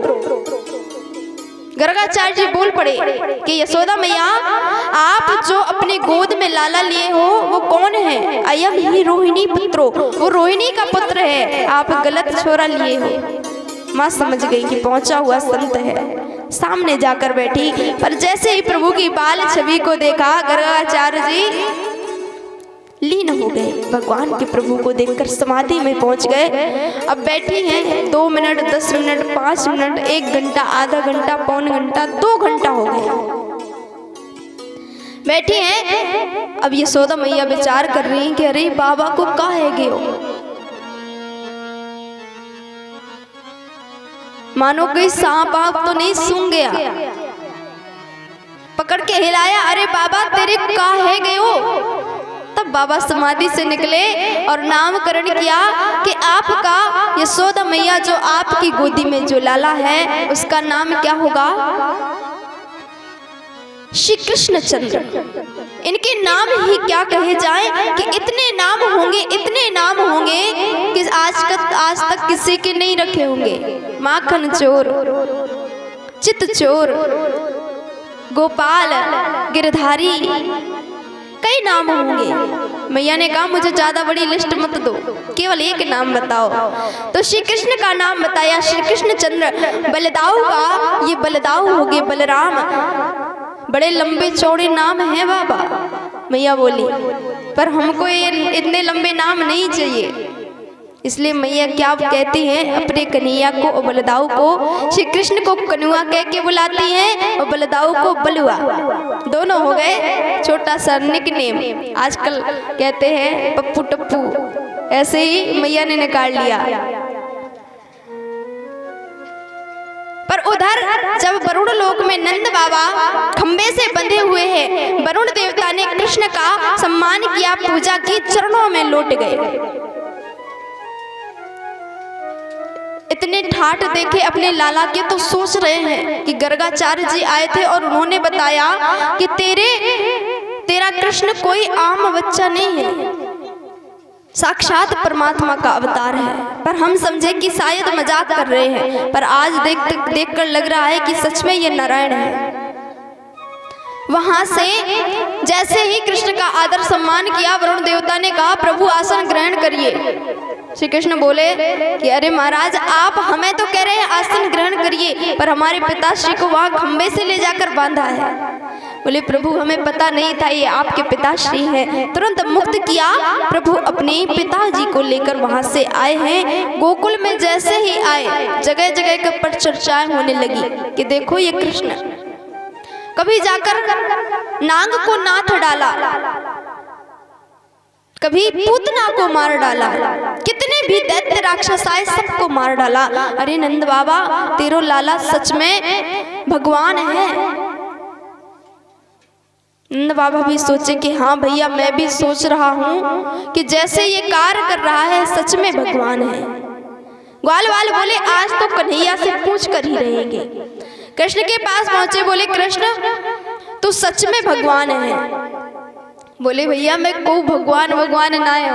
Speaker 1: गर्गाचार्य जी बोल पड़े कि यशोदा मैया आप जो अपने गोद में लाला लिए हो वो कौन है? अयम ही रोहिणी पुत्रो, वो रोहिणी का पुत्र है, आप गलत छोरा लिए हो। माँ समझ गई कि पहुंचा हुआ संत है, सामने जाकर बैठी। पर जैसे ही प्रभु की बाल छवि को देखा, गर्गाचार्य जी लीन हो गए, भगवान के प्रभु को देखकर समाधि में पहुंच गए। अब बैठी हैं 2 मिनट, 10 मिनट, 5 मिनट, 1 घंटा, आधा घंटा, पौन घंटा, 2 घंटा हो गया बैठी हैं। अब यशोदा मैया विचार कर रही हैं कि अरे बाबा को काहे गयो, मानो कोई सांप आप तो नहीं सूंघ गया। पकड़ के हिलाया, अरे बाबा तेरे काहे गयो। तब बाबा समाधि से निकले और नामकरण किया कि आपका यशोदा मैया जो आपकी गोदी में जो लाला है उसका नाम क्या होगा? श्री कृष्ण चंद्र। इनके नाम ही क्या कहे जाएं कि इतने नाम होंगे कि आज तक किसी के नहीं रखे होंगे। माखन चोर, चित चोर, गोपाल, गिरधारी, कई नाम होंगे। मैया ने कहा मुझे ज्यादा बड़ी लिस्ट मत दो, केवल एक नाम बताओ। तो श्री कृष्ण का नाम बताया, श्री कृष्ण चंद्र। बलदाऊ का, ये बलदाऊ हो गए बलराम, बड़े लंबे चौड़े नाम हैं बाबा। मैया बोली पर हमको ये इतने लंबे नाम नहीं चाहिए, इसलिए मैया क्या कहती हैं अपने कन्हैया को और बलदाऊ को, श्री कृष्ण को कनुआ कह के बुलाती हैं और बलदाऊ को बलुआ। दोनों हो गए छोटा सा निकनेम। आजकल कहते हैं पप्पू टप्पू, ऐसे ही मैया ने निकाल लिया। पर उधर जब वरुण लोक में नंद बाबा खंबे से बंधे हुए हैं, वरुण देवता ने कृष्ण का सम्मान किया, पूजा की, चरणों में लौट गए। इतने ठाठ देखे अपने लाला के तो सोच रहे हैं कि गर्गाचार्य जी आए थे और उन्होंने बताया कि तेरा कृष्ण कोई आम बच्चा नहीं है, साक्षात परमात्मा का अवतार है। पर हम समझे कि शायद मजाक कर रहे हैं, पर आज देख कर लग रहा है कि सच में ये नारायण है। वहां से जैसे ही कृष्ण का आदर सम्मान किया, वरुण देवता ने कहा प्रभु आसन ग्रहण करिए। श्री कृष्ण बोले कि अरे महाराज, आप हमें तो कह रहे हैं आसन ग्रहण करिए, पर हमारे पिताश्री को वहां खंबे से ले जाकर बांधा है। बोले प्रभु हमें पता नहीं था ये आपके पिताश्री हैं। तुरंत मुक्त किया, प्रभु अपने पिताजी को लेकर वहां से आए हैं। गोकुल में जैसे ही आए, जगह जगह पर चर्चाएं होने लगी कि देखो ये कृष्ण। कभी जाकर नाग को नाथ डाला, कभी पूतना को मार डाला, कितने भी दैत्य राक्षस आए सबको मार डाला। अरे नंद बाबा, तेरो लाला सच में भगवान है। नंद बाबा भी सोचे कि हाँ भैया, मैं भी सोच रहा हूँ कि जैसे ये कार्य कर रहा है सच में भगवान है। ग्वाल वाल बोले आज तो कन्हैया से पूछ कर ही रहेंगे। कृष्ण के पास पहुंचे, बोले कृष्ण तू सच में भगवान है? बोले भैया मैं को भगवान ना है।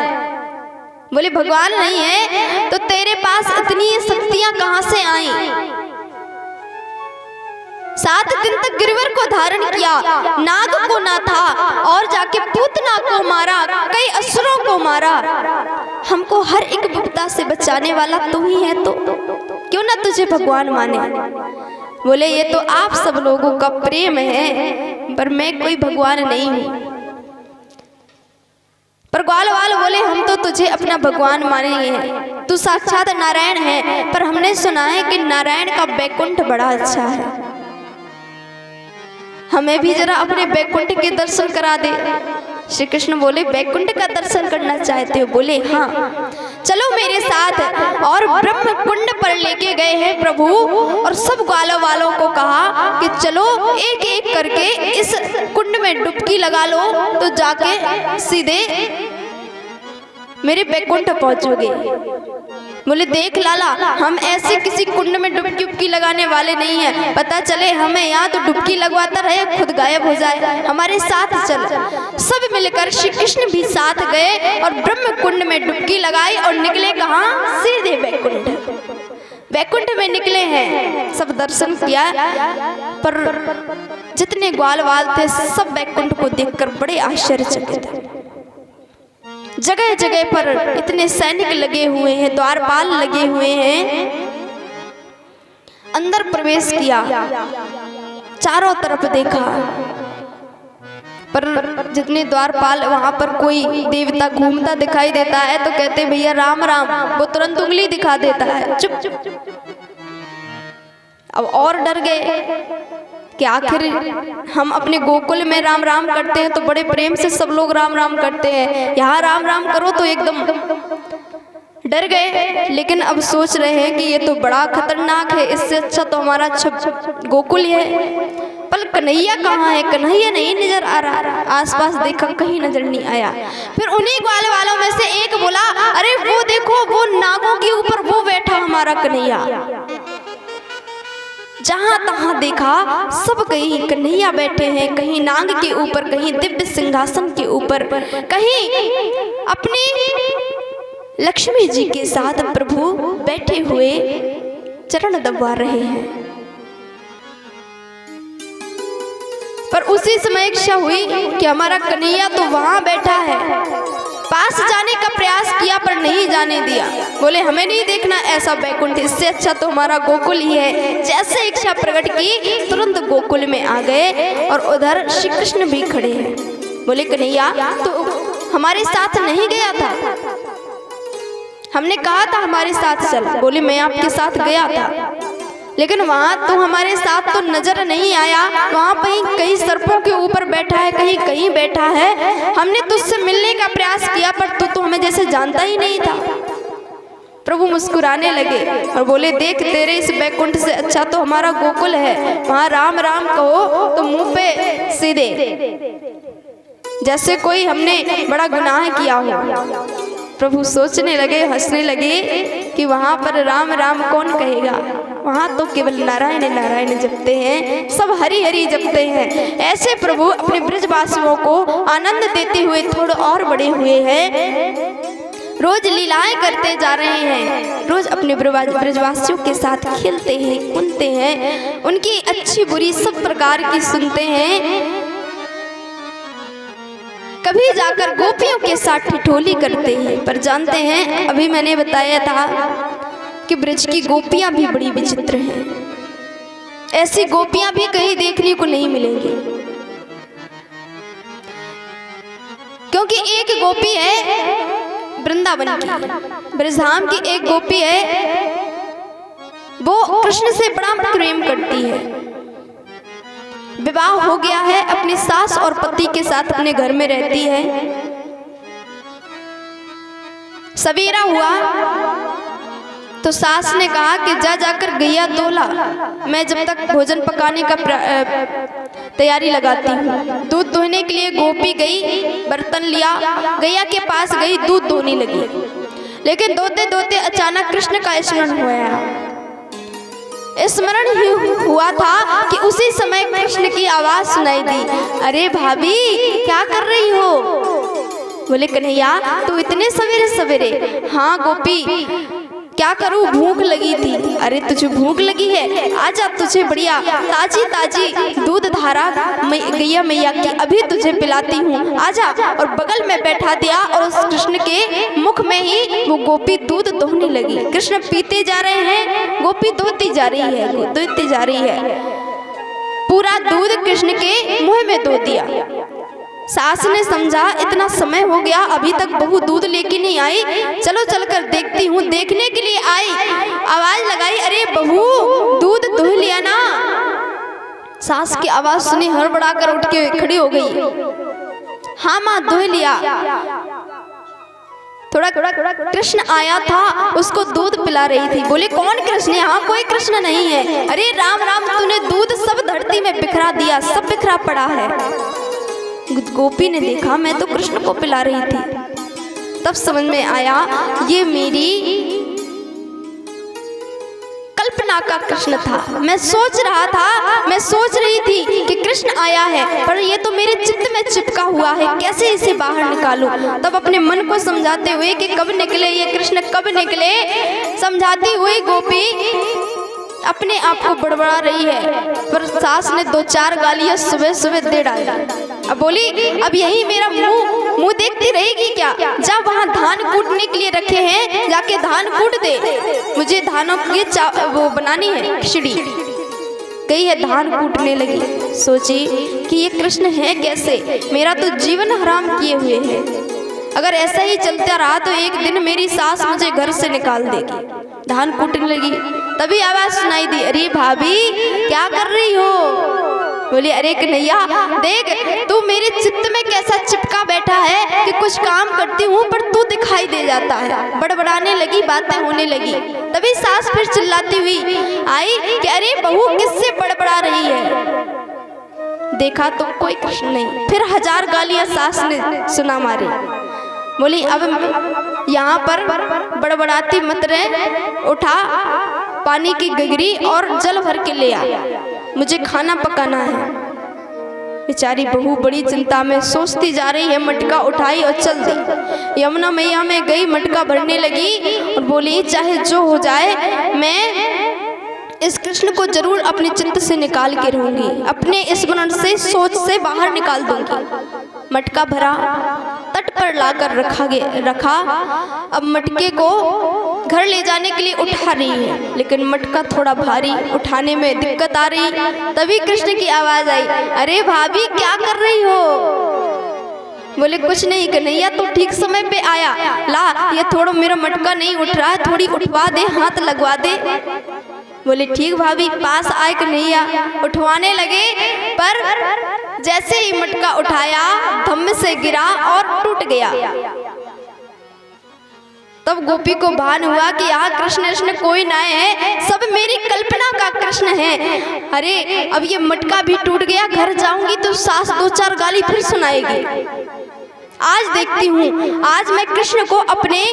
Speaker 1: बोले भगवान नहीं है तो तेरे पास इतनी शक्तियां कहां से आई? 7 दिन तक गिरवर को धारण किया, नाग को ना था और जाके पूतना को मारा, कई असुरों को मारा। हमको हर एक विपदा से बचाने वाला तू ही है, तो क्यों ना तुझे भगवान माने। बोले ये तो आप सब लोगों का प्रेम है, पर मैं कोई भगवान नहीं हूं। पर ग्वाल वाल बोले हम तो तुझे अपना भगवान मानेंगे हैं, तू साक्षात नारायण है। पर हमने सुना है कि नारायण का बैकुंठ बड़ा अच्छा है, हमें भी जरा अपने बैकुंठ के दर्शन करा दे। श्री कृष्ण बोले बैकुंठ का दर्शन करना चाहते हो? बोले हाँ चलो मेरे साथ। और ब्रह्म कुंड पर लेके गए हैं प्रभु, और सब ग्वालों वालों को कहा कि चलो एक एक करके इस कुंड में डुबकी लगा लो, तो जाके सीधे मेरे बैकुंठ पहुंचोगे। बोले देख लाला, हम ऐसे किसी कुंड में डुबकी लगाने वाले नहीं हैं, पता चले हमें यहाँ तो डुबकी लगवाता रहे खुद गायब हो जाए, हमारे साथ चल। सब मिलकर श्री कृष्ण भी साथ गए और ब्रह्म कुंड में डुबकी लगाई और निकले कहाँ? सीधे बैकुंठ। बैकुंठ में निकले हैं, सब दर्शन किया। पर जितने ग्वाल वाल थे सब बैकुंठ को देखकर बड़े आश्चर्यचकित थे। जगह जगह पर इतने सैनिक लगे हुए हैं, द्वारपाल लगे हुए हैं। अंदर प्रवेश किया, चारों तरफ देखा, पर जितने द्वारपाल वहां पर कोई देवता घूमता दिखाई देता है तो कहते भैया राम राम, वो तुरंत उंगली दिखा देता है, चुप चुप। अब और डर गए कि आखिर हम अपने गोकुल में राम राम करते हैं तो बड़े प्रेम से सब लोग राम राम करते हैं, यहाँ राम राम करो तो एकदम डर गए। लेकिन अब सोच रहे हैं कि ये तो बड़ा खतरनाक है, इससे अच्छा तो हमारा गोकुल ही है। पर कन्हैया कहाँ है? कन्हैया नहीं नजर आ रहा। आसपास देखा, कहीं नजर नहीं आया। फिर उन्हीं ग्वाल वालों में से एक बोला अरे वो देखो, वो नागों के ऊपर वो बैठा हमारा कन्हैया। जहां तहां देखा सब कहीं कन्हैया बैठे हैं, कहीं नाग के ऊपर, कहीं दिव्य सिंहासन के ऊपर, कहीं अपनी लक्ष्मी जी के साथ प्रभु बैठे हुए चरण दबा रहे हैं। पर उसी समय इच्छा हुई कि हमारा कन्हैया तो वहां बैठा है, पास जाने का प्रयास किया पर नहीं जाने दिया। बोले हमें नहीं देखना ऐसा बैकुंठ, इससे अच्छा तो हमारा गोकुल ही है। जैसे इच्छा प्रकट की तुरंत गोकुल में आ गए और उधर श्री कृष्ण भी खड़े हैं। बोले कन्हैया तो हमारे साथ नहीं गया था? हमने कहा था हमारे साथ चल। बोले मैं आपके साथ गया था, लेकिन वहाँ तो हमारे साथ तो नजर नहीं आया। वहाँ कहीं सर्पों के ऊपर बैठा है, कहीं कहीं बैठा है। हमने तुझसे मिलने का प्रयास किया, पर तू तो हमें जैसे जानता ही नहीं था। प्रभु मुस्कुराने लगे और बोले, देख तेरे इस बैकुंठ से अच्छा तो हमारा गोकुल है। वहाँ राम राम कहो तो मुंह पे सीधे, जैसे कोई हमने बड़ा गुनाह किया हो। प्रभु सोचने लगे, हंसने लगे कि वहाँ पर राम राम कौन कहेगा, वहाँ तो केवल नारायण नारायण जपते हैं, सब हरि हरि जपते हैं। ऐसे प्रभु अपने ब्रजवासियों को आनंद देते हुए थोड़े और बड़े हुए हैं, रोज लीलाएं करते जा रहे हैं, रोज अपने ब्रजवासियों के साथ खेलते हैं, कूदते हैं, उनकी अच्छी बुरी सब प्रकार की सुनते हैं। कभी जाकर गोपियों के साथ ठिठोली करते हैं। पर जानते हैं, अभी मैंने बताया था कि ब्रज की गोपियां भी बड़ी विचित्र हैं। ऐसी गोपियां भी कहीं देखने को नहीं मिलेंगी, क्योंकि एक गोपी है वृंदावन की, ब्रजधाम की एक गोपी है, वो कृष्ण से बड़ा प्रेम करती है। विवाह हो गया है, अपनी सास और पति के साथ अपने घर में रहती है। सवेरा हुआ तो सास ने कहा कि जाकर गैया तोला, मैं जब तक भोजन पकाने का तैयारी लगाती हूँ। दूध दोहने के लिए गोपी गई, बर्तन लिया, गैया के पास गई, दूध दोहने लगी। लेकिन दोते दोते अचानक कृष्ण का स्मरण हुआ। स्मरण ही हुआ था कि उसी समय कृष्ण की आवाज सुनाई दी, अरे भाभी क्या कर रही हो? बोले, कन्हैया तू इतने सवेरे सवेरे? हाँ गोपी, क्या करूं, भूख लगी थी। अरे तुझे भूख लगी है, आजा तुझे बढ़िया ताजी ताजी दूध धारा गैया मैया की अभी तुझे पिलाती हूँ, आजा। और बगल में बैठा दिया और उस कृष्ण के मुख में ही वो गोपी दूध दोहने लगी। कृष्ण पीते जा रहे हैं, गोपी दोहती जा रही है, दोहती जा रही है। पूरा दूध कृष्ण के मुंह में दो दिया। सास ने समझा इतना समय हो गया, अभी तक बहू दूध लेके नहीं आई, चलो चलकर देखती हूँ। देखने के लिए आई, आवाज लगाई, अरे बहू दूध दुह लिया ना? सास की आवाज सुनी, हड़बड़ाकर उठ के खड़ी हो गई। हाँ माँ दुह लिया। थोड़ा कृष्ण आया था, उसको दूध पिला रही थी। बोले, कौन कृष्ण? यहाँ कोई कृष्ण नहीं है। अरे राम राम, तूने दूध सब धरती में बिखरा दिया, सब बिखरा पड़ा है। गोपी ने देखा मैं तो कृष्ण को पिला रही थी। तब समझ में आया ये मेरी कल्पना का कृष्ण था। मैं सोच रहा था, मैं सोच रही थी कि कृष्ण आया है, पर ये तो मेरे चित्त में चिपका हुआ है, कैसे इसे बाहर निकालूं? तब अपने मन को समझाते हुए कि कब निकले ये कृष्ण, कब निकले, समझाती हुई गोपी अपने आप को बड़बड़ा रही है। पर सास ने 2-4 गालियां सुबह सुबह दे डाली। अब बोली, अब यही मेरा मुंह देखती रहेगी क्या? जा, वहाँ धान कूटने के लिए रखे हैं, जाके धान कूट दे, मुझे धानों की वो बनानी है खिचड़ी। गई है, धान कूटने लगी। सोची कि ये कृष्ण है कैसे, मेरा तो जीवन हराम किए हुए है। अगर ऐसा ही चलता रहा तो एक दिन मेरी सास मुझे घर से निकाल देगी। धान कूटने लगी, तभी आवाज सुनाई दी, अरे भाभी क्या कर रही हो? बोली, अरे कन्हैया देख, तू मेरे चित्त में कैसा चिपका बैठा है कि कुछ काम करती हूँ पर तू दिखाई दे जाता है। बड़बड़ाने लगी, बातें होने लगी। तभी सास फिर चिल्लाती हुई आई कि अरे बहू किससे बड़बड़ा रही है? देखा तो कोई कृष्ण नहीं। फिर 1000 गालियां सास ने सुना मारी। बोली, अब यहाँ पर बड़बड़ाती मत रहे, उठा पानी की गगरी और जल भर के ले आ, मुझे खाना पकाना है। बेचारी बहू बड़ी चिंता में सोचती जा रही है। मटका उठाई और चल दी, यमुना मैया में गई, मटका भरने लगी और बोली, चाहे जो हो जाए मैं इस कृष्ण को जरूर अपने चित्त से निकाल के रहूंगी, अपने स्मरण से, सोच से बाहर निकाल दूंगी। मटका भरा, तट पर लाकर रखा। अब मटके को घर ले जाने के लिए उठा रही है, लेकिन मटका थोड़ा भारी, उठाने में दिक्कत आ रही। तभी कृष्ण की आवाज आई, अरे भाभी क्या कर रही हो? बोले कुछ नहीं कन्हैया, तो ठीक समय पे आया। ला ये थोड़ा मेरा मटका नहीं उठ रहा है, थोड़ी उठवा दे, हाथ लगवा दे। बोले ठीक भाभी। पास आए कन्हैया, उठवाने लगे, पर जैसे ही मटका उठाया धम्म से गिरा और टूट गया। तब गोपी को भान हुआ कि यहाँ कृष्ण कोई ना है, सब मेरी कल्पना का कृष्ण है। अरे अब ये मटका भी टूट गया, घर जाऊंगी तो सास 2-4 गाली फिर सुनाएगी। आज देखती हूँ, आज मैं कृष्ण को अपने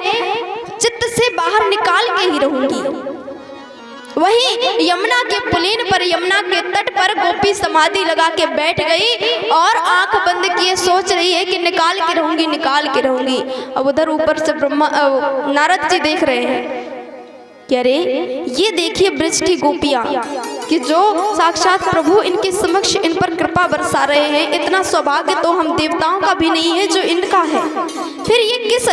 Speaker 1: चित्त से बाहर निकाल के ही रहूंगी। वहीं यमुना के पुलीन पर, यमुना के तट पर गोपी समाधि लगा के बैठ गई और आंख बंद किए सोच रही है कि निकाल के रहूंगी, निकाल के रहूंगी। अब उधर ऊपर से नारद जी देख रहे हैं कि अरे ये देखिए ब्रज की गोपियां कि जो साक्षात प्रभु इनके समक्ष इन पर कृपा बरसा रहे हैं। इतना सौभाग्य तो हम देवताओं का भी नहीं है जो इनका है। फिर ये किस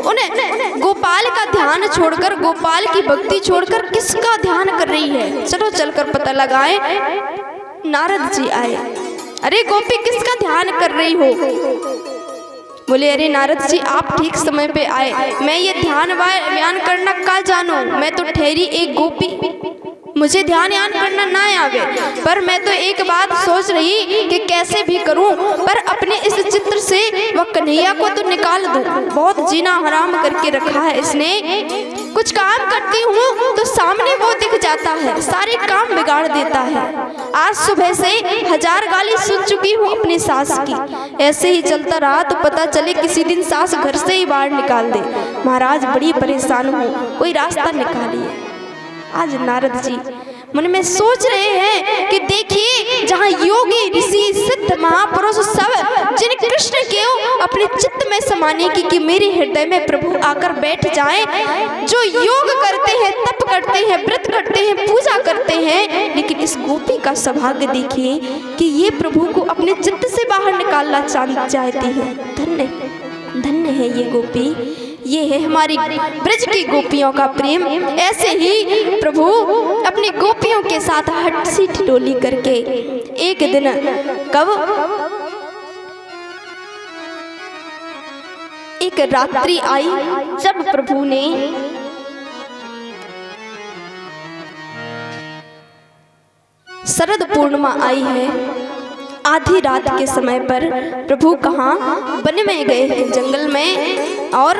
Speaker 1: उन्हें गोपाल का ध्यान छोड़कर, गोपाल की भक्ति छोड़कर किसका ध्यान कर रही है? चलो चलकर पता लगाएं। नारद जी आए। अरे गोपी किसका ध्यान कर रही हो? बोले अरे नारद जी आप ठीक समय पे आए। मैं ये ध्यान बयान करना का जानू, मैं तो ठहरी एक गोपी, मुझे ध्यान यान करना ना आवे। पर मैं तो एक बात सोच रही कि कैसे भी करूं, पर अपने इस चित्र से वह कन्हैया को तो निकाल दूं। बहुत जीना हराम करके रखा है इसने। कुछ काम करती हूँ तो सामने वो दिख जाता है, सारे काम बिगाड़ देता है। आज सुबह से 1000 गाली सुन चुकी हूँ अपनी सास की। ऐसे ही चलता रहा तो पता चले किसी दिन सास घर से ही बाहर निकाल दे। महाराज बड़ी परेशान हूँ, कोई रास्ता निकालिए। आज नारद जी मन में सोच रहे हैं कि देखिए जहाँ योगी ऋषि सिद्ध महापुरुष सब जिन कृष्ण के अपने चित्त में समाने की कि मेरे हृदय में प्रभु आकर बैठ जाए, जो योग करते हैं, तप करते हैं, व्रत करते हैं, पूजा करते हैं, लेकिन इस गोपी का सौभाग्य देखिए कि ये प्रभु को अपने चित्त से बाहर निकालना चाहती है। धन्य धन्य है ये गोपी। ये है हमारी ब्रज की गोपियों का प्रेम। ऐसे ही प्रभु अपनी गोपियों के साथ हंसी ठिठोली करके एक दिन कब एक रात्रि आई जब प्रभु ने शरद पूर्णिमा आई है। आधी रात के समय पर प्रभु कहाँ वन में गए हैं, जंगल में, और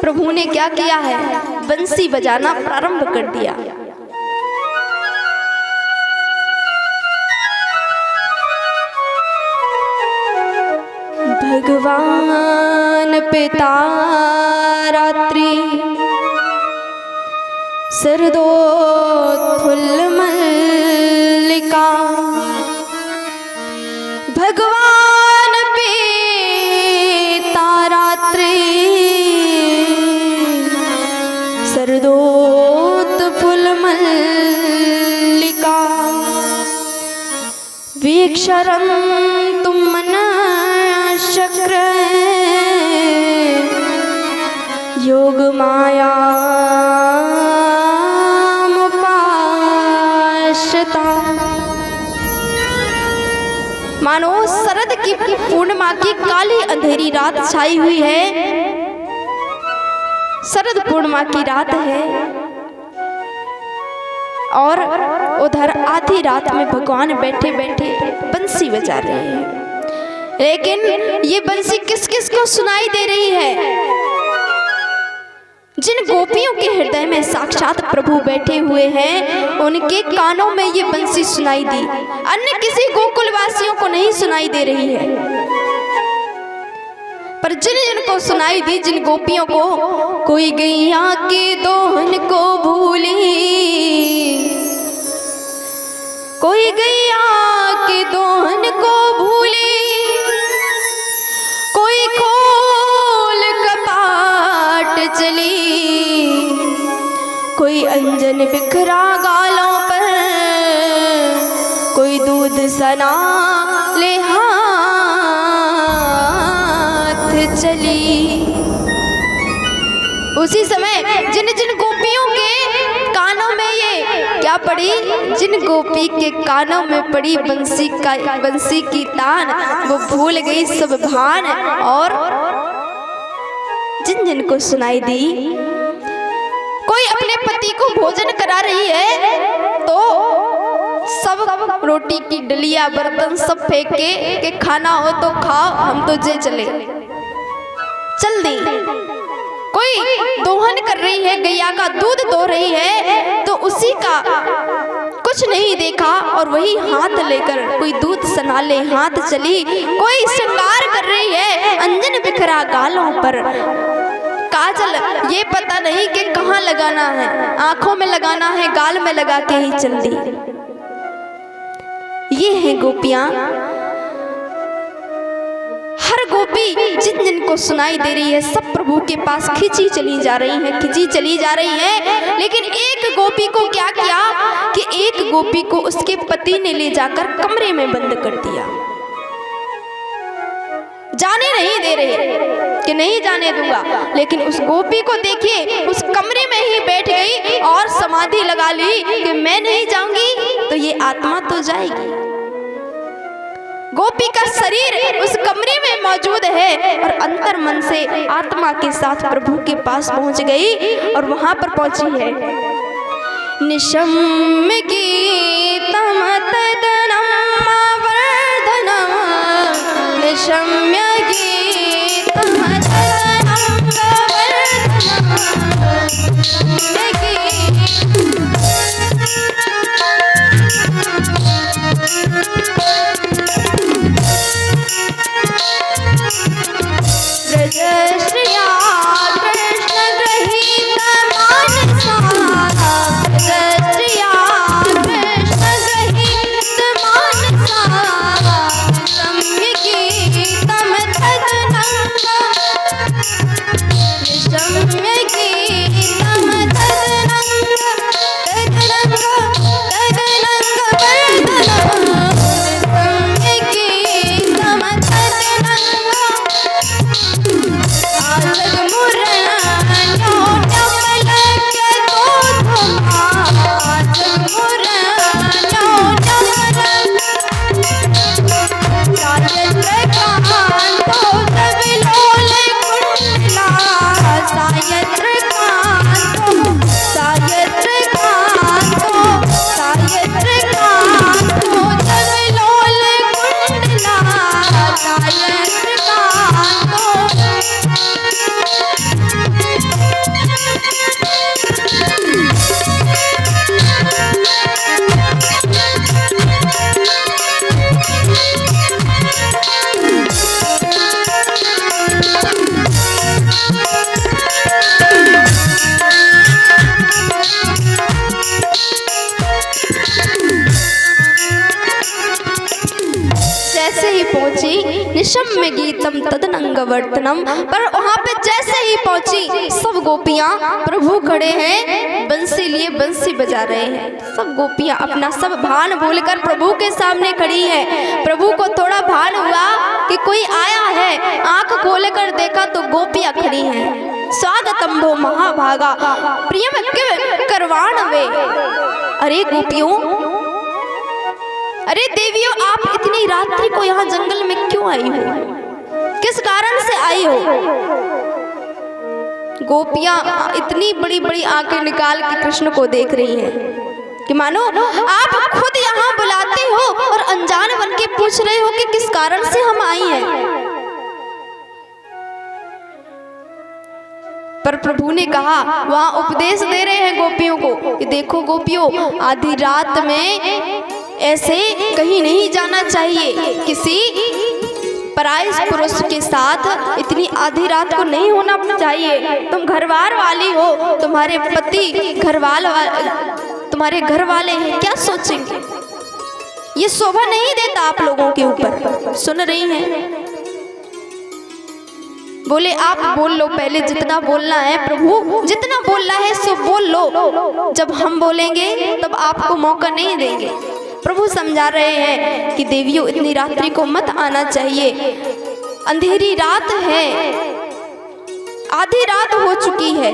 Speaker 1: प्रभु ने क्या किया है, बंसी बजाना प्रारंभ कर दिया। भगवान पिता रात्रि शरदोत्फुल्ल मल्लिका, भगवान पिता रात्रि शरदोत्फुल्ल मल्लिका, वीक्षरं तुम मन चक्र योग माया मानो शरद की पूर्णिमा की काली अंधेरी रात छाई हुई है। शरद पूर्णिमा की रात है और उधर आधी रात में भगवान बैठे बैठे बंसी बजा रहे हैं। लेकिन ये बंसी किस किस को सुनाई दे रही है? जिन गोपियों के हृदय में साक्षात प्रभु बैठे हुए हैं उनके कानों में ये बंसी सुनाई दी, अन्य किसी गोकुलवासियों को नहीं सुनाई दे रही है। पर जिन जिन को सुनाई दी, जिन गोपियों को, कोई गैया के दोहन को भूली, कोई गैया के दोहन को भूली, कोई खोल कपाट चली, कोई अंजन बिखरा गालों पर, कोई दूध सना ले हाथ चली। उसी समय जिन जिन गोपियों के कानों में ये क्या पड़ी? जिन गोपी के कानों में पड़ी बंसी की तान, वो भूल गई सब भान। और जिन जिन को सुनाई दी, कोई अपने पति को भोजन करा रही है तो सब रोटी की डलिया बर्तन सब फेंक के खाना हो तो खाओ, हम तो जे चले चल दी। कोई दोहन कर रही है, गैया का दूध दो रही है तो उसी का कुछ नहीं देखा और वही हाथ लेकर कोई दूध सनाले हाथ चली। कोई श्रृंगार कर रही है, अंजन बिखरा गालों पर, काजल ये पता नहीं कि कहाँ लगाना है, आंखों में लगाना है, गाल में लगा के ही चल दी। ये है गोपियां। हर गोपी जिन जिन को सुनाई दे रही है सब प्रभु के पास खिंची चली जा रही है, खिंची चली जा रही है। लेकिन एक गोपी को क्या किया कि एक गोपी को उसके पति ने ले जाकर कमरे में बंद कर दिया। जाने नहीं दे रहे कि नहीं जाने दूंगा, लेकिन उस गोपी को देखिए उस कमरे में ही बैठ गई और समाधि लगा ली कि मैं नहीं जाऊंगी तो ये आत्मा तो जाएगी। गोपी का शरीर उस कमरे में मौजूद है और अंतर मन से आत्मा के साथ प्रभु के पास पहुंच गई और वहां पर पहुंची है। निशम्य गीतम तदनम वर्धनम, निशम्य गीतम तदनम निशम्य गीतम तदनंगवर्तनम। पर वहां पे जैसे ही पहुंची सब गोपियां, प्रभु खड़े हैं बंसी लिए बंसी बजा रहे हैं। सब गोपियां अपना सब भान भूलकर प्रभु के सामने खड़ी है। प्रभु को थोड़ा भान हुआ कि कोई आया है, आंख खोलकर देखा तो गोपियां खड़ी हैं। स्वागतम भो महाभागा प्रियम करवाण वे। अरे गोपियों, अरे देवियों, आप इतनी रात्रि को यहाँ जंगल में क्यों आई हो? किस कारण से आई हो? गोपियां इतनी बड़ी बड़ी आंखें निकाल के कृष्ण को देख रही हैं कि मानो आप खुद यहाँ बुलाते हो और अनजान बन के पूछ रहे हो कि किस कारण से हम आई हैं। पर प्रभु ने कहा, वहां उपदेश दे रहे हैं गोपियों को कि देखो गोपियों, आधी रात में ऐसे कहीं नहीं जाना चाहिए, किसी पराये पुरुष के साथ इतनी आधी रात को नहीं होना चाहिए। तुम घरवार वाली हो, तुम्हारे पति तुम्हारे घर वाले हैं, क्या सोचेंगे? ये शोभा नहीं देता आप लोगों के ऊपर। सुन रही हैं? बोले आप बोल लो, पहले जितना बोलना है प्रभु, जितना बोलना है सो बोल लो, जब हम बोलेंगे तब आपको मौका नहीं देंगे। प्रभु समझा रहे हैं कि देवियों, इतनी रात्रि को मत आना चाहिए, अंधेरी रात है, आधी रात हो चुकी है।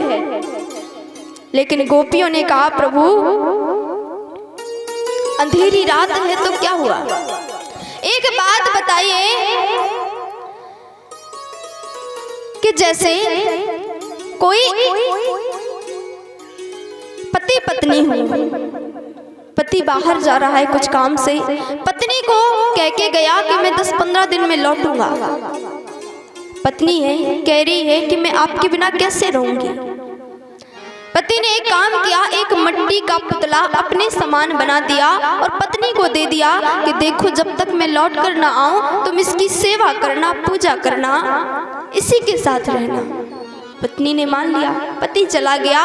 Speaker 1: लेकिन गोपियों ने कहा, प्रभु अंधेरी रात है तो क्या हुआ। एक बात बताइए कि जैसे कोई पति पत्नी हो, पति बाहर जा रहा है कुछ काम से, पत्नी को कह के गया कि मैं 10-15 दिन में लौटूंगा। पत्नी है, कह रही है कि मैं आपके बिना कैसे रहूंगी। पति ने एक काम किया, एक मिट्टी का पुतला अपने समान बना दिया और पत्नी को दे दिया कि देखो जब तक मैं लौट कर ना आऊं तुम इसकी सेवा करना, पूजा करना, इसी के साथ रहना। पत्नी ने मान लिया, पति चला गया।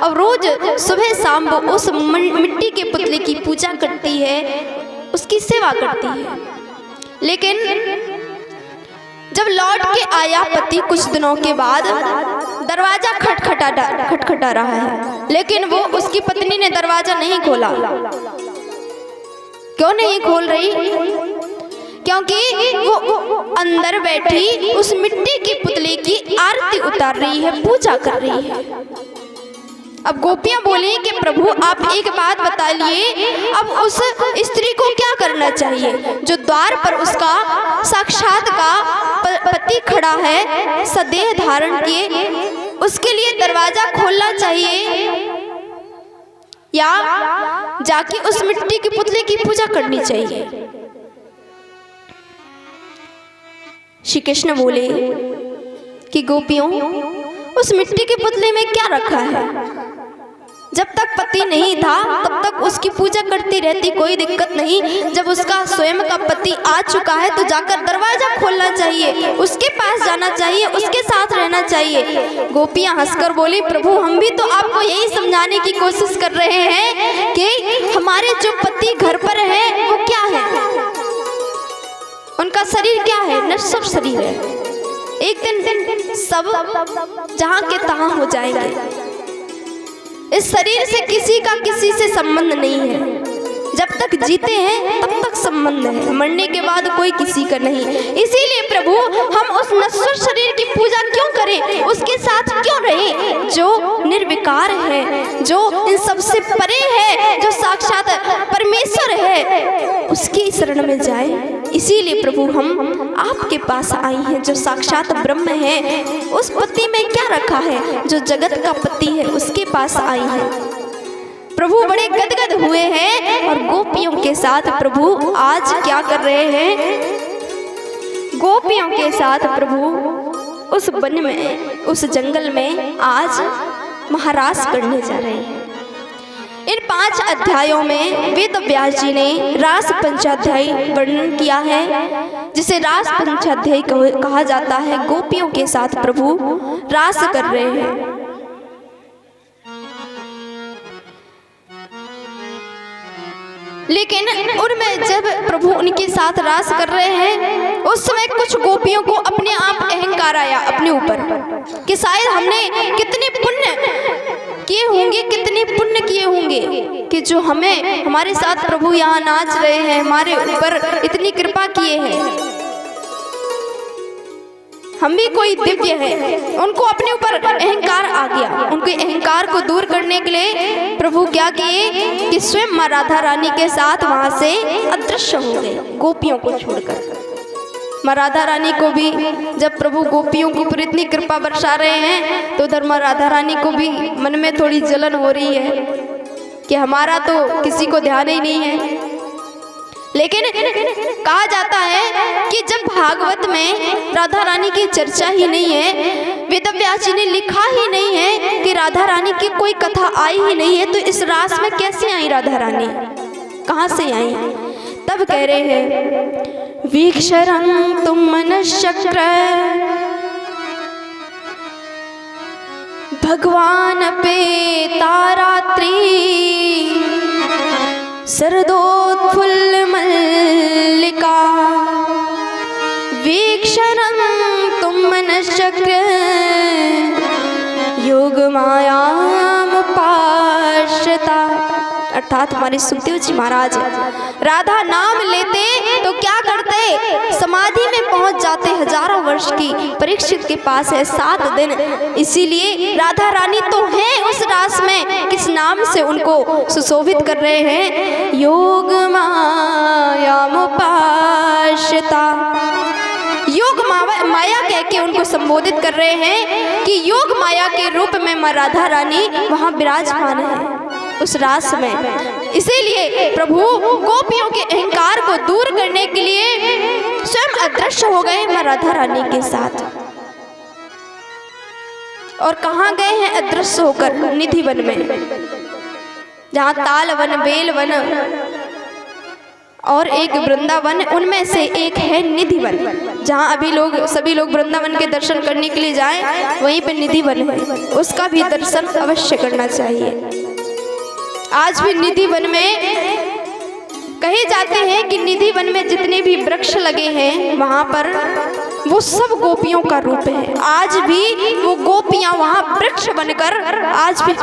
Speaker 1: अब रोज सुबह शाम वो उस मिट्टी के पुतले की पूजा करती है, उसकी सेवा करती है। लेकिन जब लौट के आया पति कुछ दिनों के बाद, दरवाजा खटखटा रहा है, लेकिन वो उसकी पत्नी ने दरवाजा नहीं खोला। क्यों नहीं खोल रही? क्योंकि वो अंदर बैठी उस मिट्टी की पुतले की आरती उतार रही है, पूजा कर रही है। अब गोपियां बोली कि प्रभु आप एक बात बताइए, अब उस स्त्री को क्या करना चाहिए जो द्वार पर उसका साक्षात का पति खड़ा है सदेह धारण किए, उसके लिए दरवाजा खोलना चाहिए या जाके उस मिट्टी के पुतले की पूजा करनी चाहिए? श्री कृष्ण बोले कि गोपियों, उस मिट्टी के पुतले में क्या रखा है? जब तक पति नहीं था तब तक उसकी पूजा करती रहती, कोई दिक्कत नहीं। जब उसका स्वयं का पति आ चुका है तो जाकर दरवाजा खोलना चाहिए, उसके पास जाना चाहिए, उसके साथ रहना चाहिए। गोपियां हंसकर बोली प्रभु हम भी तो आपको यही समझाने की कोशिश कर रहे हैं कि हमारे जो पति घर पर है वो क्या है, उनका शरीर क्या है, नश्वर शरीर है। एक दिन सब जहां के तहां हो जाएंगे। इस शरीर से किसी का किसी से संबंध नहीं है। जब तक जीते हैं तब तक संबंध है, मरने के बाद कोई किसी का नहीं। इसीलिए प्रभु हम उस नश्वर शरीर की पूजा क्यों करें, उसके साथ क्यों रहें जो निर्विकार है, जो इन सबसे परे है, जो साक्षात परमेश्वर है, उसकी शरण में जाए। इसीलिए प्रभु हम आपके पास आई हैं जो साक्षात ब्रह्म है। उस पति में क्या रखा है, जो जगत का पति है, उसके पास आई है। प्रभु बड़े गदगद हुए हैं और गोपियों के साथ प्रभु आज क्या कर रहे हैं? गोपियों के साथ प्रभु उस वन में, उस जंगल में आज महारास करने जा रहे हैं। इन 5 अध्यायों में वेद व्यास जी ने रास पंचाध्याय वर्णन किया है, जिसे रास पंचाध्याय कहा जाता है। गोपियों के साथ प्रभु रास कर रहे हैं। लेकिन उनमें जब प्रभु उनके साथ रास कर रहे हैं, उस समय कुछ गोपियों को अपने आप अहंकार आया अपने ऊपर कि शायद हमने कितने पुण्य किए होंगे, कितने पुण्य किए होंगे कि जो हमें हमारे साथ प्रभु यहाँ नाच रहे हैं, हमारे ऊपर इतनी कृपा किए हैं, हम भी कोई दिव्य है। उनको अपने ऊपर अहंकार आ गया। उनके अहंकार को दूर करने के लिए प्रभु क्या किए कि स्वयं माँ राधा रानी के साथ वहां से अदृश्य हो गए, गोपियों को छोड़कर। माँ राधा रानी को भी जब प्रभु गोपियों के ऊपर इतनी कृपा बरसा रहे हैं तो उधर माँ राधा रानी को भी मन में थोड़ी जलन हो रही है कि हमारा तो किसी को ध्यान ही नहीं है। लेकिन कहा जाता है कि जब भागवत में राधा रानी की चर्चा ही नहीं है, वेद व्यास जी ने लिखा ही नहीं है कि राधा रानी की कोई कथा आई ही नहीं है, तो इस रास में कैसे आई राधा रानी, कहाँ से आई? तब कह रहे हैं वीक्षरं तुम मनश्चक्र भगवान पे तारात्री शरदोत्फुल्ल मल्लिका वीक्षणं तुम मनश्चक्र योग मायामुपाश्रिता। अर्थात हमारे सुखदेव जी महाराज राधा नाम लेते तो क्या करते, समाधि में पहुंच जाते। हजारों वर्ष की परीक्षित के पास है 7 दिन। इसीलिए राधा रानी तो है उस रास में, किस नाम से उनको सुशोभित कर रहे हैं? योग को संबोधित कर रहे हैं कि योग माया के रूप में माँ राधा रानी वहाँ विराजमान है उस रास में। इसीलिए प्रभु गोपियों के अहंकार को दूर करने के लिए स्वयं अदृश्य हो गए माँ राधा रानी के साथ। और कहाँ गए हैं अदृश्य होकर? निधि वन में, जहाँ ताल वन, बेल वन और एक वृंदावन, उनमें से एक है निधि वन। जहाँ अभी सभी लोग वृंदावन के दर्शन करने के लिए जाएं, वहीं पे निधि वन है, उसका भी दर्शन अवश्य करना चाहिए। आज भी निधि वन में कहे जाते हैं कि निधि वन में जितने भी वृक्ष लगे हैं वहाँ पर वो सब गोपियों का रूप है। आज भी वो गोपियाँ वहाँ वृक्ष बनकर आज भी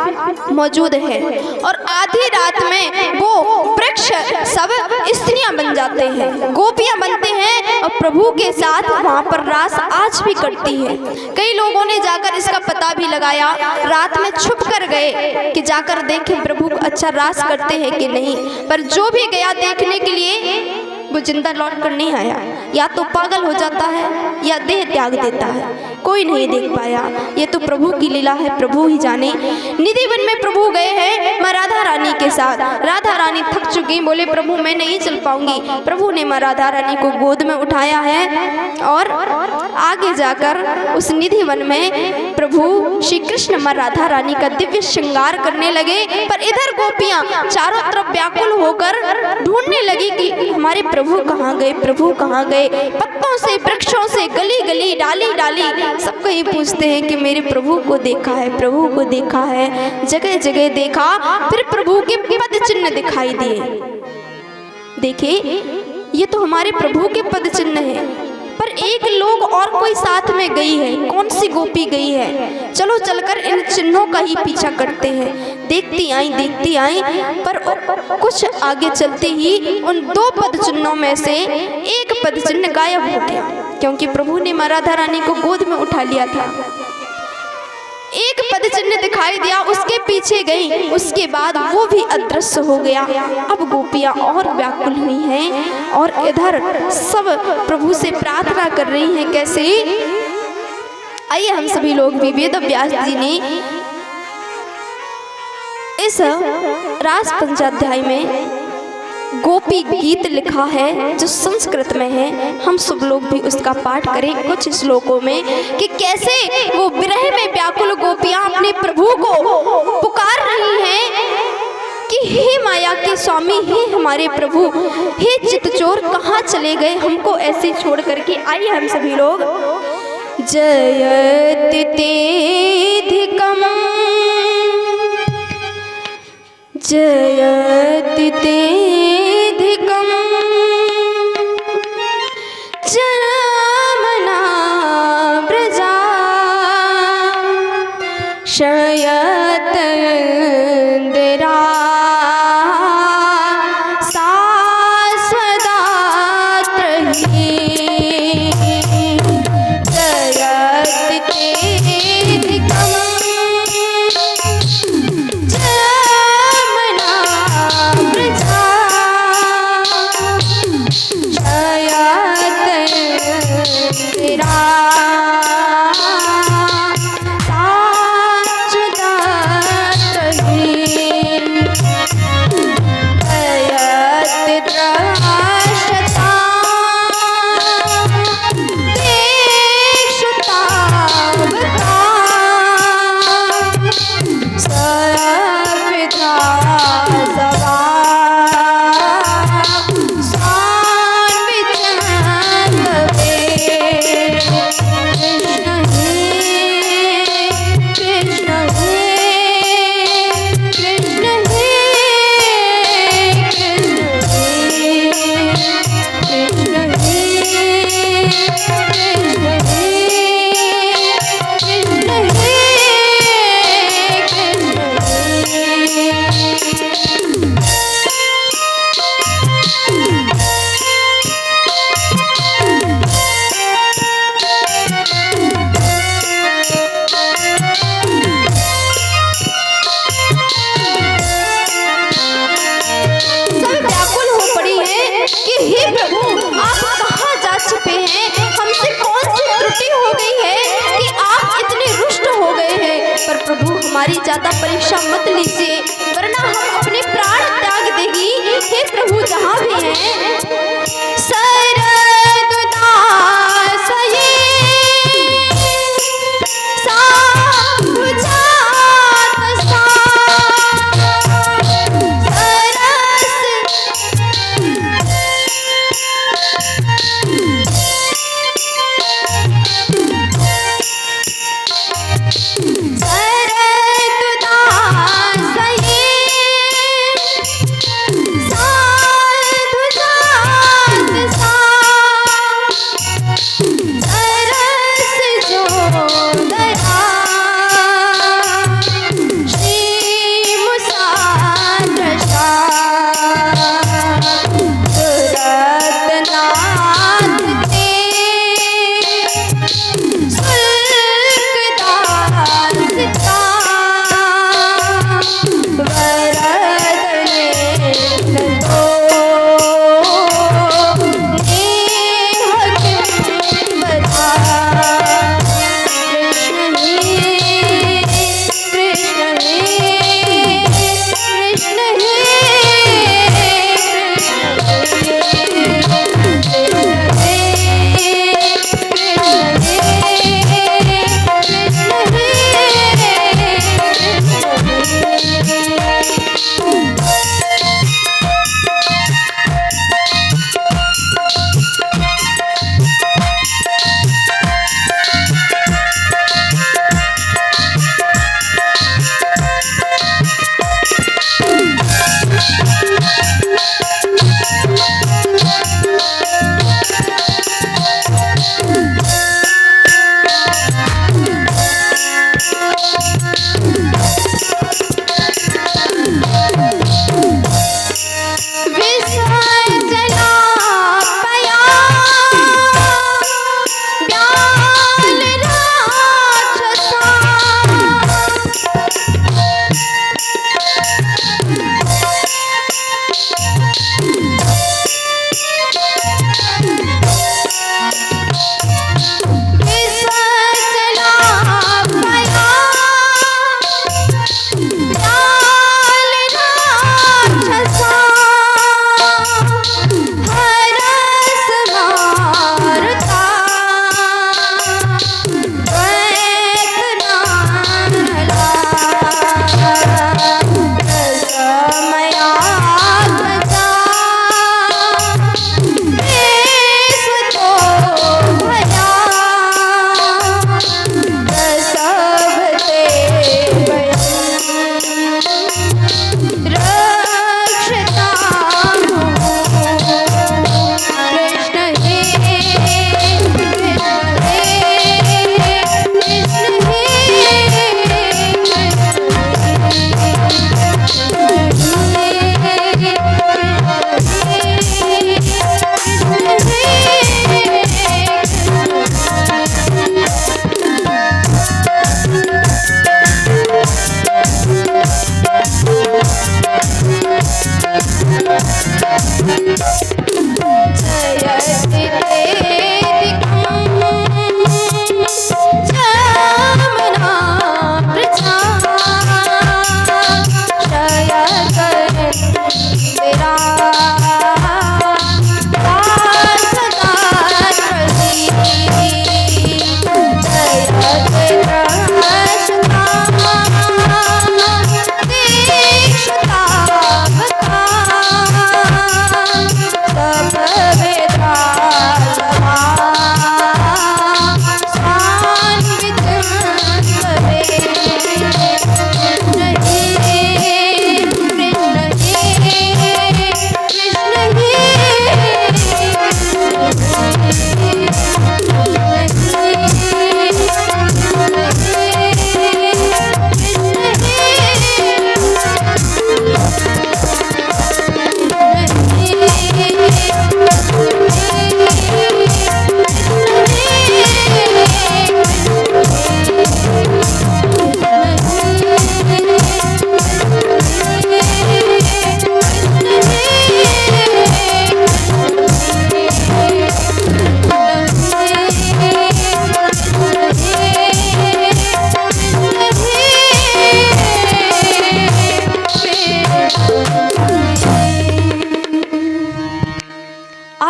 Speaker 1: मौजूद है। और आधी रात में वो वृक्ष सब स्त्रियाँ बन जाते हैं, गोपियाँ बनते हैं और प्रभु के साथ वहाँ पर रास आज भी करती है। कई लोगों ने जाकर इसका पता भी लगाया, रात में छुप कर गए कि जाकर देखें प्रभु अच्छा रास करते हैं कि नहीं, पर जो भी गया देखने के लिए वो जिंदा लौट कर नहीं आया। या तो पागल हो जाता है या देह त्याग देता है, कोई नहीं देख पाया। ये तो प्रभु की लीला है, प्रभु ही जाने। निधि वन में प्रभु गए हैं माँ राधा रानी के साथ। राधा रानी थक चुकी, बोले प्रभु मैं नहीं चल पाऊंगी। प्रभु ने माँ राधा रानी को गोद में उठाया है और आगे जाकर उस निधि वन में प्रभु श्री कृष्ण माँ राधा रानी का दिव्य श्रृंगार करने लगे। पर इधर गोपियाँ चारों तरफ व्याकुल होकर ढूंढने लगी कि हमारे प्रभु कहाँ गए, प्रभु कहाँ गए। पत्तों से, वृक्षों से, गली गली, डाली डाली सब कहीं पूछते हैं कि मेरे प्रभु को देखा है, प्रभु को देखा है। जगह जगह देखा, फिर प्रभु के पद चिन्ह दिखाई दिए। देखिए ये तो हमारे प्रभु के पद चिन्ह है, पर एक लोग और कोई साथ में गई है। कौन सी गोपी गई है? चलो चलकर इन चिन्हों का ही पीछा करते हैं। देखती आई, पर कुछ आगे चलते ही उन दो पद चिन्हों में से एक पद चिन्ह गायब हो गया, क्योंकि प्रभु ने माँ राधा रानी को गोद में उठा लिया था। एक पद चिन्ह दिखाई दिया, उसके पीछे गई, उसके बाद वो भी अदृश्य हो गया। अब गोपियाँ और व्याकुल हुई हैं और इधर सब प्रभु से प्रार्थना कर रही हैं। कैसे? आइए हम सभी लोग भी, वेद व्यास जी ने इस रास पंचाध्याय में गोपी गीत लिखा है जो संस्कृत में है। हम सब लोग भी उसका पाठ करें कुछ श्लोकों में कि कैसे वो विरह में व्याकुल गोपियां अपने प्रभु को पुकार रही हैं कि हे माया के स्वामी, हे हमारे प्रभु, हे चितचोर कहाँ चले गए हमको ऐसे छोड़ करके। आइए हम सभी लोग जयति तेधिकम जयति तेधिकम जमना व्रजा शयत इंदिरा सास्वदात्रहि जयति तेधिकम जमना हमारी ज्यादा परीक्षा मत लीजिए, वरना हम अपने प्राण त्याग देगी। हे प्रभु जहाँ भी हैं, शरद दास ये साधु जात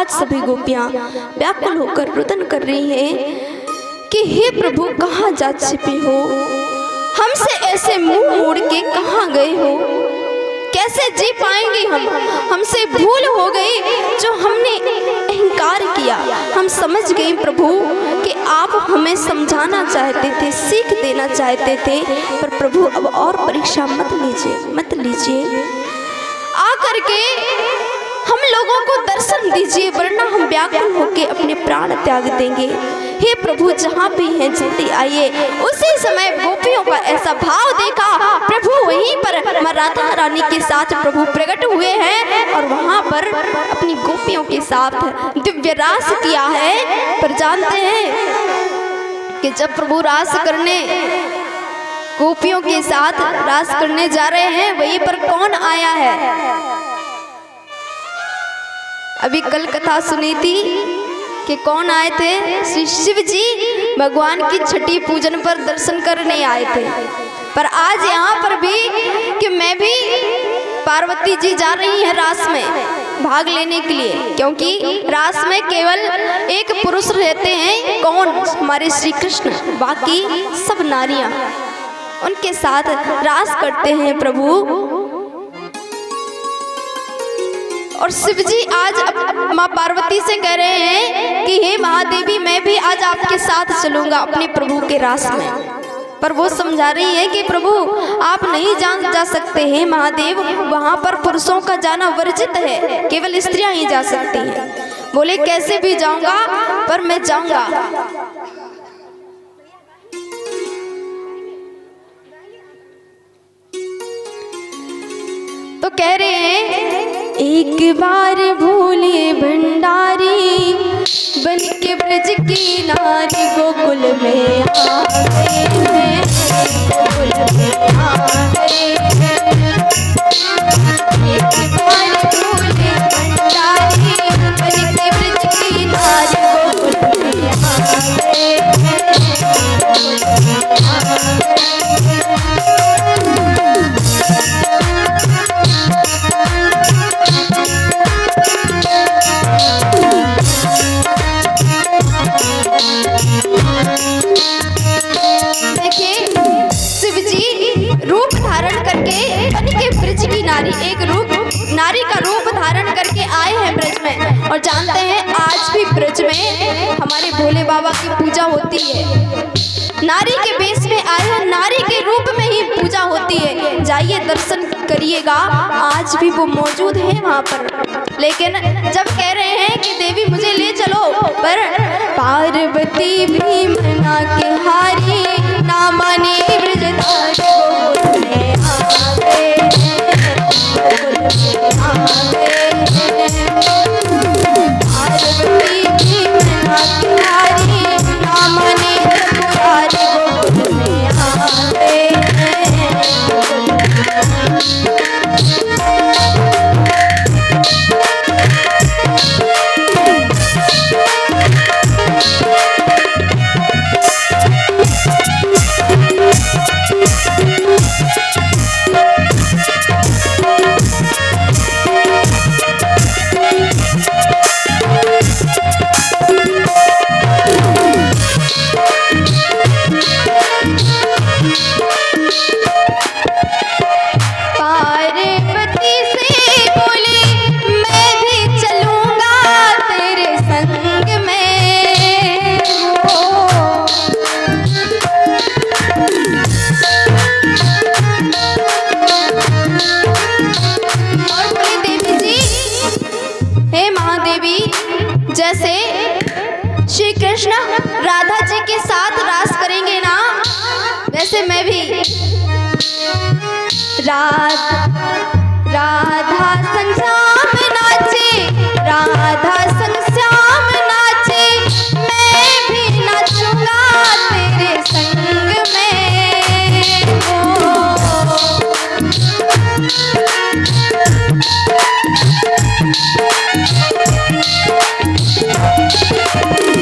Speaker 1: आज सभी गोपियां व्याकुल होकर रुदन कर रही हैं कि हे प्रभु कहाँ जा छिपे हो, हमसे ऐसे मुंह मोड़ के कहाँ गए हो, कैसे जी पाएंगे हमसे भूल हो गई जो हमने अहंकार किया। हम समझ गए प्रभु कि आप हमें समझाना चाहते थे, सीख देना चाहते थे, पर प्रभु अब और परीक्षा मत लीजिए। आकर के हम लोगों को दर्शन दीजिए, वरना हम व्याकुल होके अपने प्राण त्याग देंगे। हे प्रभु जहाँ भी हैं जल्दी आइए। उसी समय गोपियों का ऐसा भाव देखा, प्रभु वहीं पर राधा रानी के साथ प्रभु प्रकट हुए हैं और वहाँ पर अपनी गोपियों के साथ दिव्य रास किया है। पर जानते हैं कि जब प्रभु रास करने गोपियों के साथ रास करने जा रहे हैं, वहीं पर कौन आया है? अभी कल कथा सुनी थी कि कौन आए थे? श्री शिव जी भगवान की छठी पूजन पर दर्शन करने आए थे। पर आज यहाँ पर भी कि मैं भी पार्वती जी जा रही हैं रास में भाग लेने के लिए, क्योंकि रास में केवल एक पुरुष रहते हैं। कौन? हमारे श्री कृष्ण। बाकी सब नारियां उनके साथ रास करते हैं प्रभु। और शिव जी आज माँ पार्वती से कह रहे हैं कि हे महादेवी, मैं भी आज आपके साथ चलूंगा अपने प्रभु के रास में। पर वो समझा रही है कि प्रभु आप नहीं जा सकते हैं महादेव, वहां पर पुरुषों का जाना वर्जित है, केवल स्त्रियां ही जा सकती हैं। बोले कैसे भी जाऊंगा, पर मैं जाऊंगा। तो कह रहे हैं एक बार भोले भंडारी बन के ब्रज की नारी गोकुल में आ गए हैं, गोकुल में आ गए हैं। एक बार भोले भंडारी बन के ब्रज की नारी गोकुल में आ गए हैं, गोकुल में आ गए। रूप धारण करके बन के ब्रज की नारी, एक रूप नारी का रूप धारण करके आए हैं ब्रज में। और जानते हैं आज भी ब्रज में हमारे भोले बाबा की पूजा होती है। नारी के वेश में आए हैं, नारी के रूप में ही पूजा होती है। जाइए दर्शन करिएगा, आज भी वो मौजूद है वहाँ पर। लेकिन जब कह रहे हैं कि देवी मुझे ले चलो, पर पार्वती भी मना के हारी, ना माने ब्रजधारी गोकुल में आ गए हैं, गोकुल में आ गए हैं। पार्वती भी मना के हारी, ना माने ब्रजधारी गोकुल में आ गए हैं, गोकुल में आ गए हैं। जैसे श्री कृष्ण राधा जी के साथ रास करेंगे ना, वैसे मैं भी राधा संग श्याम नाचे, राधा संग श्याम नाचे, मैं भी नाचूंगा तेरे संग में।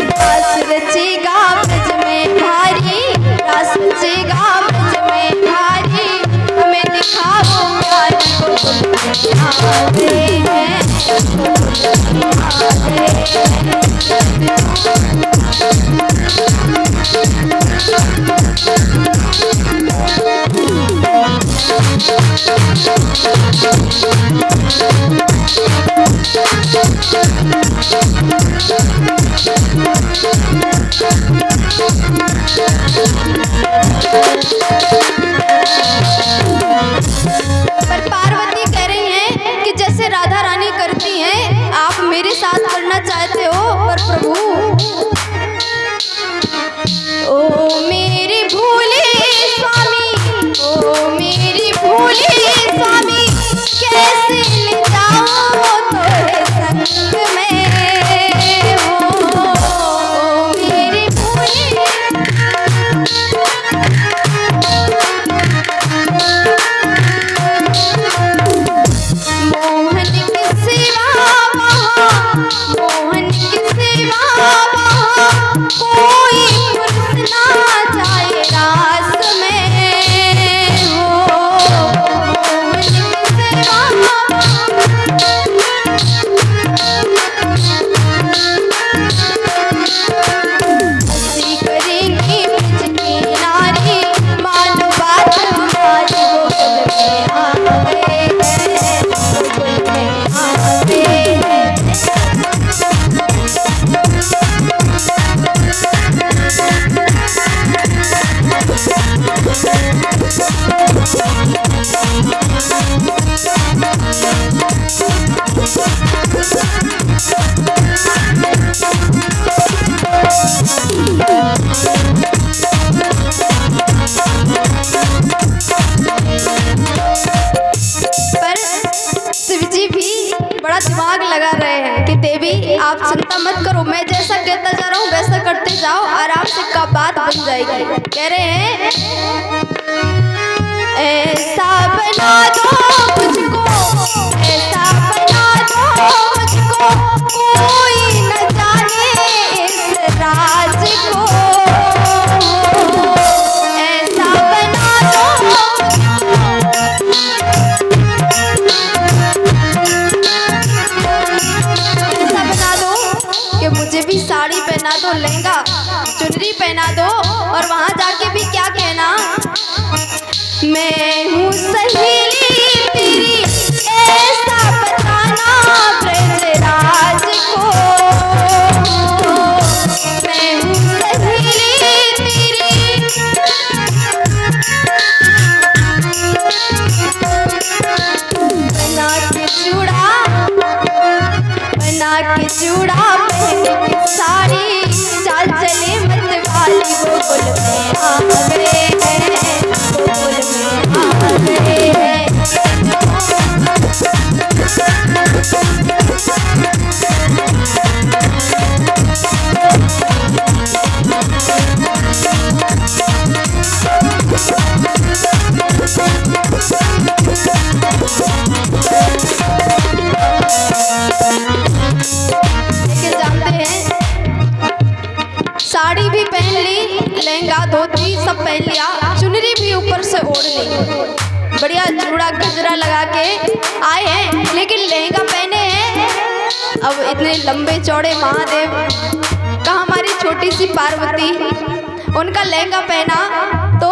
Speaker 1: रास रचेगा ब्रज में भारी, रास रचेगा ब्रज में भारी, हमें दिखाओ प्यार गोकुल में आ गए हैं। बड़ा दिमाग लगा रहे हैं कि देवी आप चिंता मत करो, मैं जैसा कहता जा रहा हूँ वैसा करते जाओ, आराम से का बात बन जाएगी। कह रहे हैं ऐसा बना दो मुझको, ऐसा बना दो मुझको, कोई न जाने इस राज को, ऐसा बना दो, ऐसा बना दो कि मुझे भी साड़ी पहना दो, लहंगा चुनरी पहना दो, और वहां जाके भी क्या कहना, मैं हूँ सहेली तेरी, ऐसा बताना ब्रजराज को, मैं हूँ सहेली तेरी, बना के चूड़ा, बना के चूड़ा पहन के साड़ी, चाल चले मत वाली गोकुल में आ गए हैं, गोकुल में आ गए हैं। लेकिन जानते हैं साड़ी भी पहन ली, लहंगा धोती सब पहन लिया, चुनरी भी ऊपर से ओढ़ ली, बढ़िया चूड़ा गजरा लगा के आए हैं, लेकिन लहंगा पहने हैं। अब इतने लंबे चौड़े महादेव, कहाँ हमारी छोटी सी पार्वती, उनका लहंगा पहना तो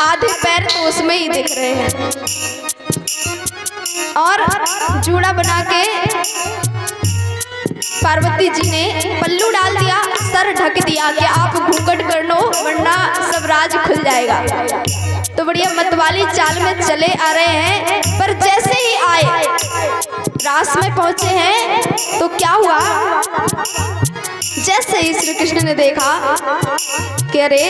Speaker 1: आधे पैर तो उसमें ही दिख रहे हैं, और जूड़ा बना के पार्वती जी ने पल्लू डाल दिया, सर ढक दिया कि आप घूंघट कर लो वरना सब राज खुल जाएगा। तो बढ़िया मतवाली चाल में चले आ रहे हैं, पर जैसे ही आए रास में पहुंचे हैं तो क्या हुआ, जैसे ही श्री कृष्ण ने देखा कि अरे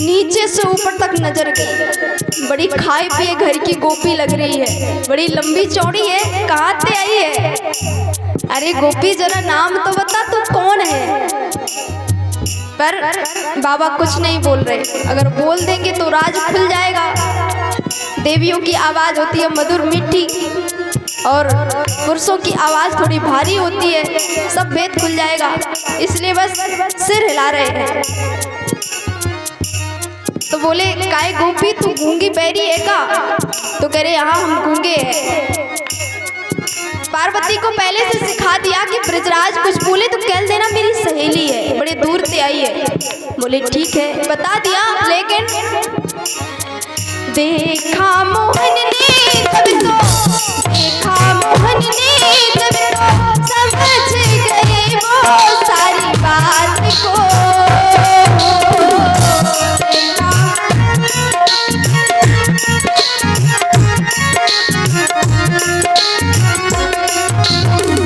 Speaker 1: नीचे से ऊपर तक नजर गई, बड़ी खाए पिए घर की गोपी लग रही है, बड़ी लंबी चौड़ी है, कहाँ से आई है, अरे गोपी जरा नाम तो बता तू कौन है। पर बाबा कुछ नहीं बोल रहे, अगर बोल देंगे तो राज खुल जाएगा। देवियों की आवाज होती है मधुर मीठी, और पुरुषों की आवाज थोड़ी भारी होती है, सब भेद खुल जाएगा, इसलिए बस सिर हिला रहे हैं। तो बोले काय गोपी तू गूंगी बैरी है का, तो कह रहे यहाँ हम गूंगे हैं। पार्वती को पहले से सिखा दिया कि ब्रजराज कुछ बोले तो कह देना मेरी सहेली है, बड़े दूर से आई है। बोले ठीक है, बता दिया। लेकिन देखा मोहन ने जब तो, देखा मोहन ने जब तो, समझ गए वो सारी बात को।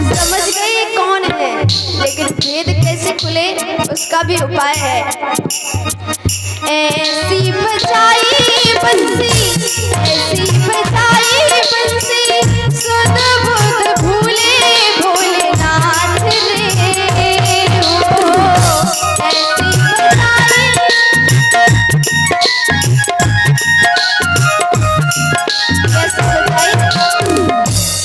Speaker 1: समझ गए कौन है, लेकिन भेद कैसे खुले उसका भी उपाय है। ऐसी बजाई बंसी, ऐसी बजाई बंसी, सुध बुध भूले भोलेनाथ रे हो। ऐसी बजाई, कैसे बजाई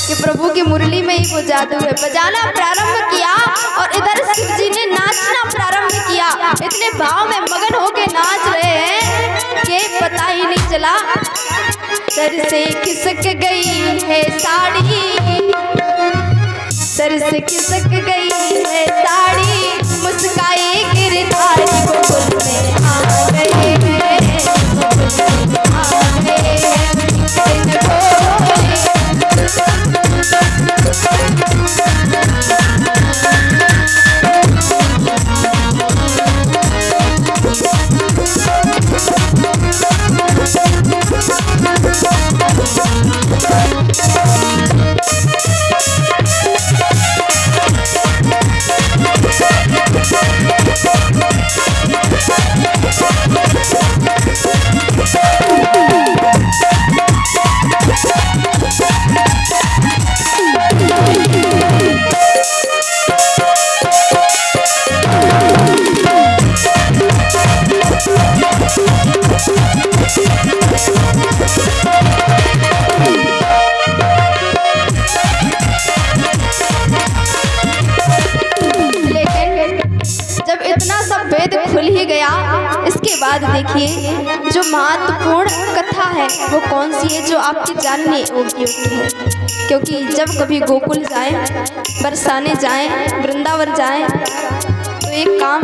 Speaker 1: कि प्रभु की मुरली में ही वो जादू है। बजाना प्रारंभ किया और इधर शिव जी ने नाचना प्रारंभ किया। इतने भाव में मगन होके नाच रहे हैं कि पता ही नहीं चला। सर से खिसक गई है साड़ी, सर से खिसक गई है साड़ी, मुस्काई गिरधारी गोकुल में आ गए हैं, गोकुल में आ गए हैं। देखिए जो महत्वपूर्ण कथा है वो कौन सी है जो आपकी जानने योग्य है। क्योंकि जब कभी गोकुल जाएं, बरसाने जाएं, वृंदावन जाएं तो एक काम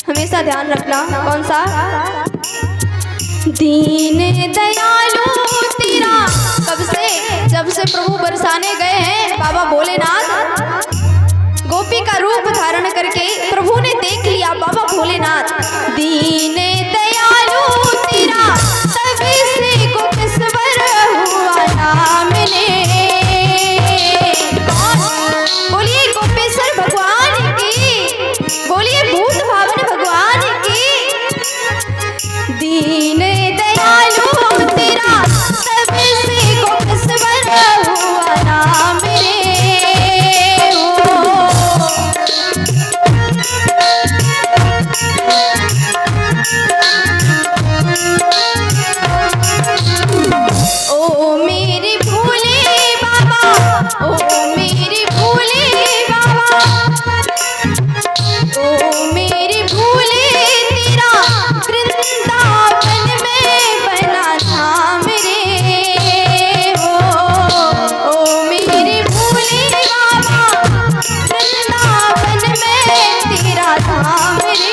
Speaker 1: हमेशा ध्यान रखना, कौन सा? दीन दयालु तेरा। कब से? जब से प्रभु बरसाने गए हैं बाबा भोलेनाथ, गोपी का रूप धारण करके प्रभु ने देख लिया बाबा भोलेनाथ। दीन दयालु तेरा तभी से गोपेश्वर हुआ नाम ने। बोलिए गोपेश्वर भगवान की, बोलिए भूत भावन भगवान की। दीन दयालु तेरा तभी से गोपेश्वर हुआ नाम ने। ओ मेरे भोले बाबा, ओ मेरे भोले बाबा, ओ मेरे भोले तेरा वृंदावन में बना धाम रे। ओ मेरे भोले बाबा वृंदावन में तेरा धाम रे।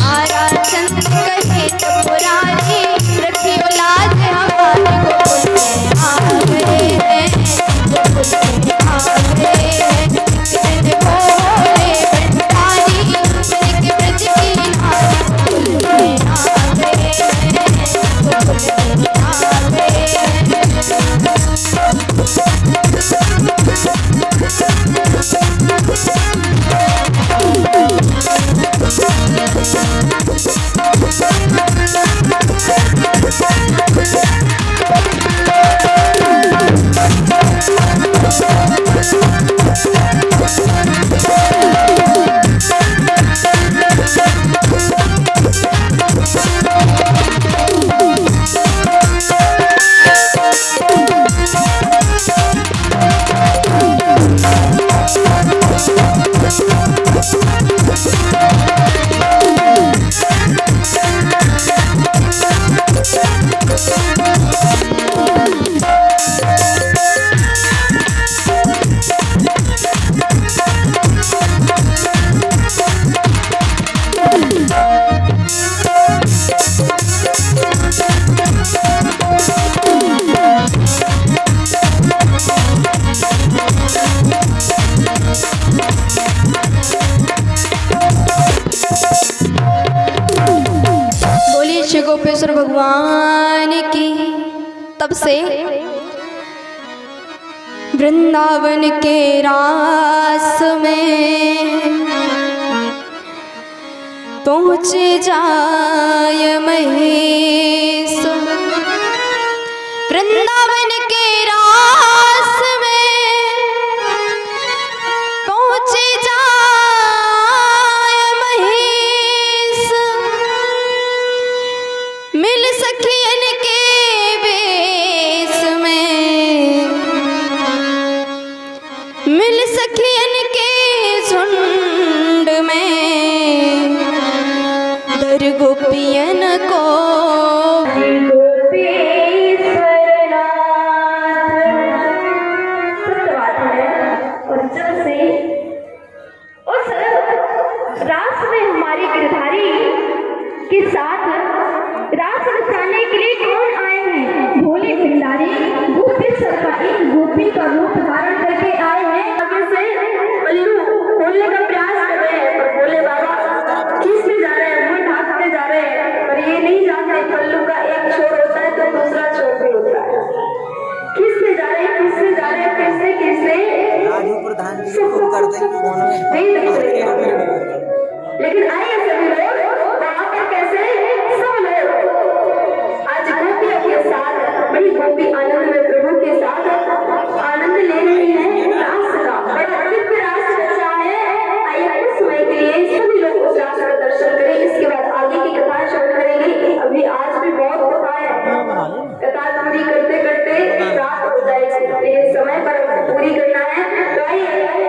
Speaker 1: आरा चंद कहे तो पुरानी रखियो लाज हमारे गोकुल में आ गए हैं, गोकुल में आ गए हैं। कृष्ण भोले भंडारी के ब्रज की नारी गोकुल में आ गए हैं, गोकुल में आ गए हैं। गोपेश्वर भगवान की। तब से वृंदावन के रास में पहुँच जाय महेश। वृंदावन के रास में पहुँच जाय महेश। मिल सखियन के वेश में, मिल सखियन के झुंड में। दर गोपियन को
Speaker 2: गोपी का रूप धारण करके आए हैं। आगे से बोलने का प्रयास कर रहे हैं, पर भोले बाबा खींचते जा रहे हैं, मुंह ढांकते जा रहे हैं, पर ये नहीं जानते पल्लू का एक छोर होता है तो दूसरा छोर भी होता है। खींचते जा रहे हैं, खींचते जा रहे हैं, कैसे कैसे लेकिन आए सभी लोग वहाँ पर कैसे सब लोग आज गोपियों के साथ, बड़ी गोपी आनंद में प्रभु के साथ आनंद ले रही है। रास का बड़ा दिव्य रास रचा है। आइए कुछ समय के लिए सभी लोग उस रास का दर्शन करें। इसके बाद आगे की कथा श्रवण करेंगे। अभी आज भी बहुत कथा है, कथा पूरी करते करते रात हो जाएगी, लेकिन समय पर पूरी करना है। तो आइए रास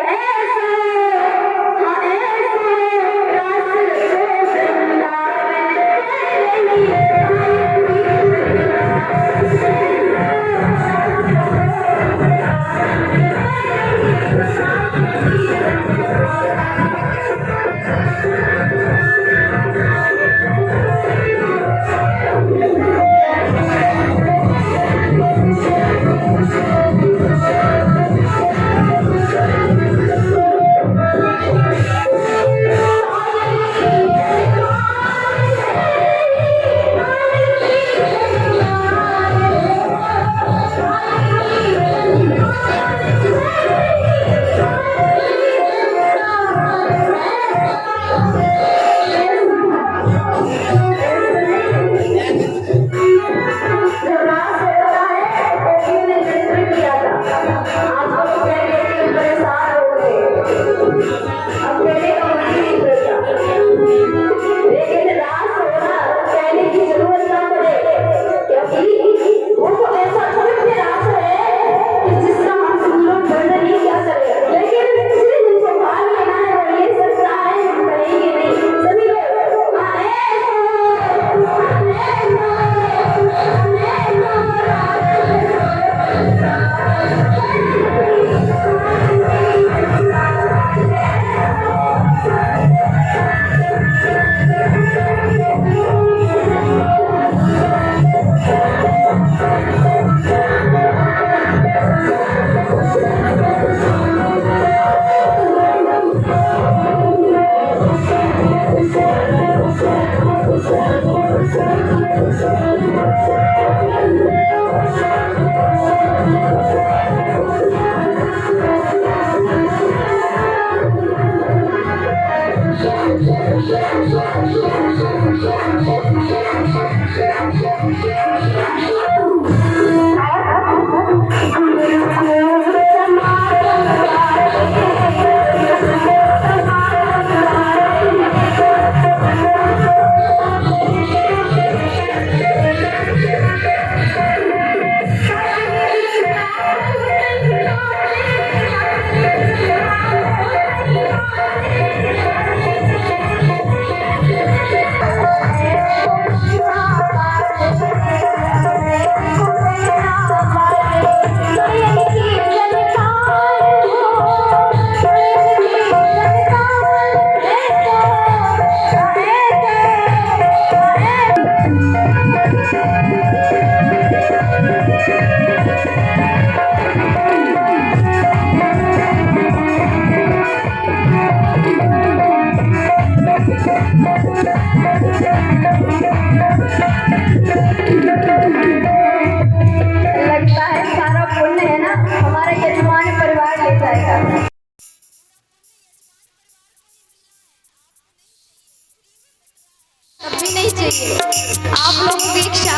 Speaker 1: लिए आप लोगों की इच्छा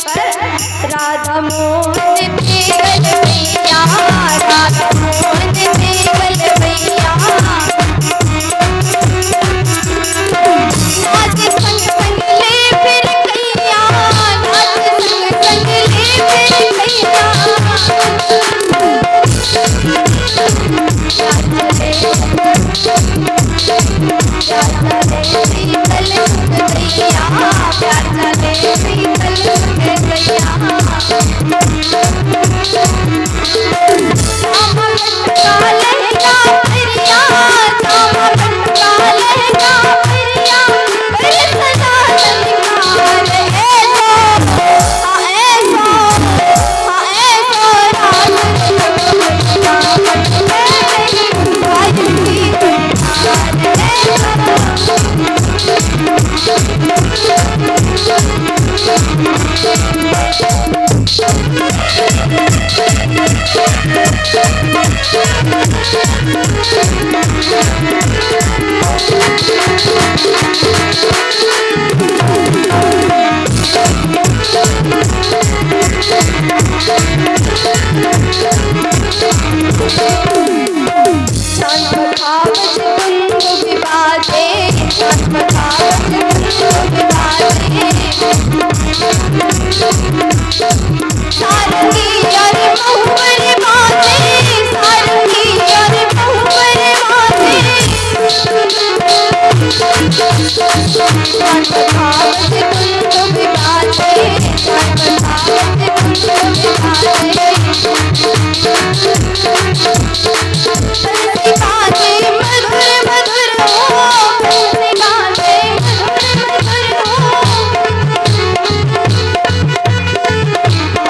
Speaker 1: पर राधा मोहन देवल भैया, राधा मोहन देवल भैया, नाच संग संग ले फिर कैया, नाच संग संग ले फिर कैया,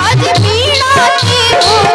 Speaker 1: आज बीड़ा की हो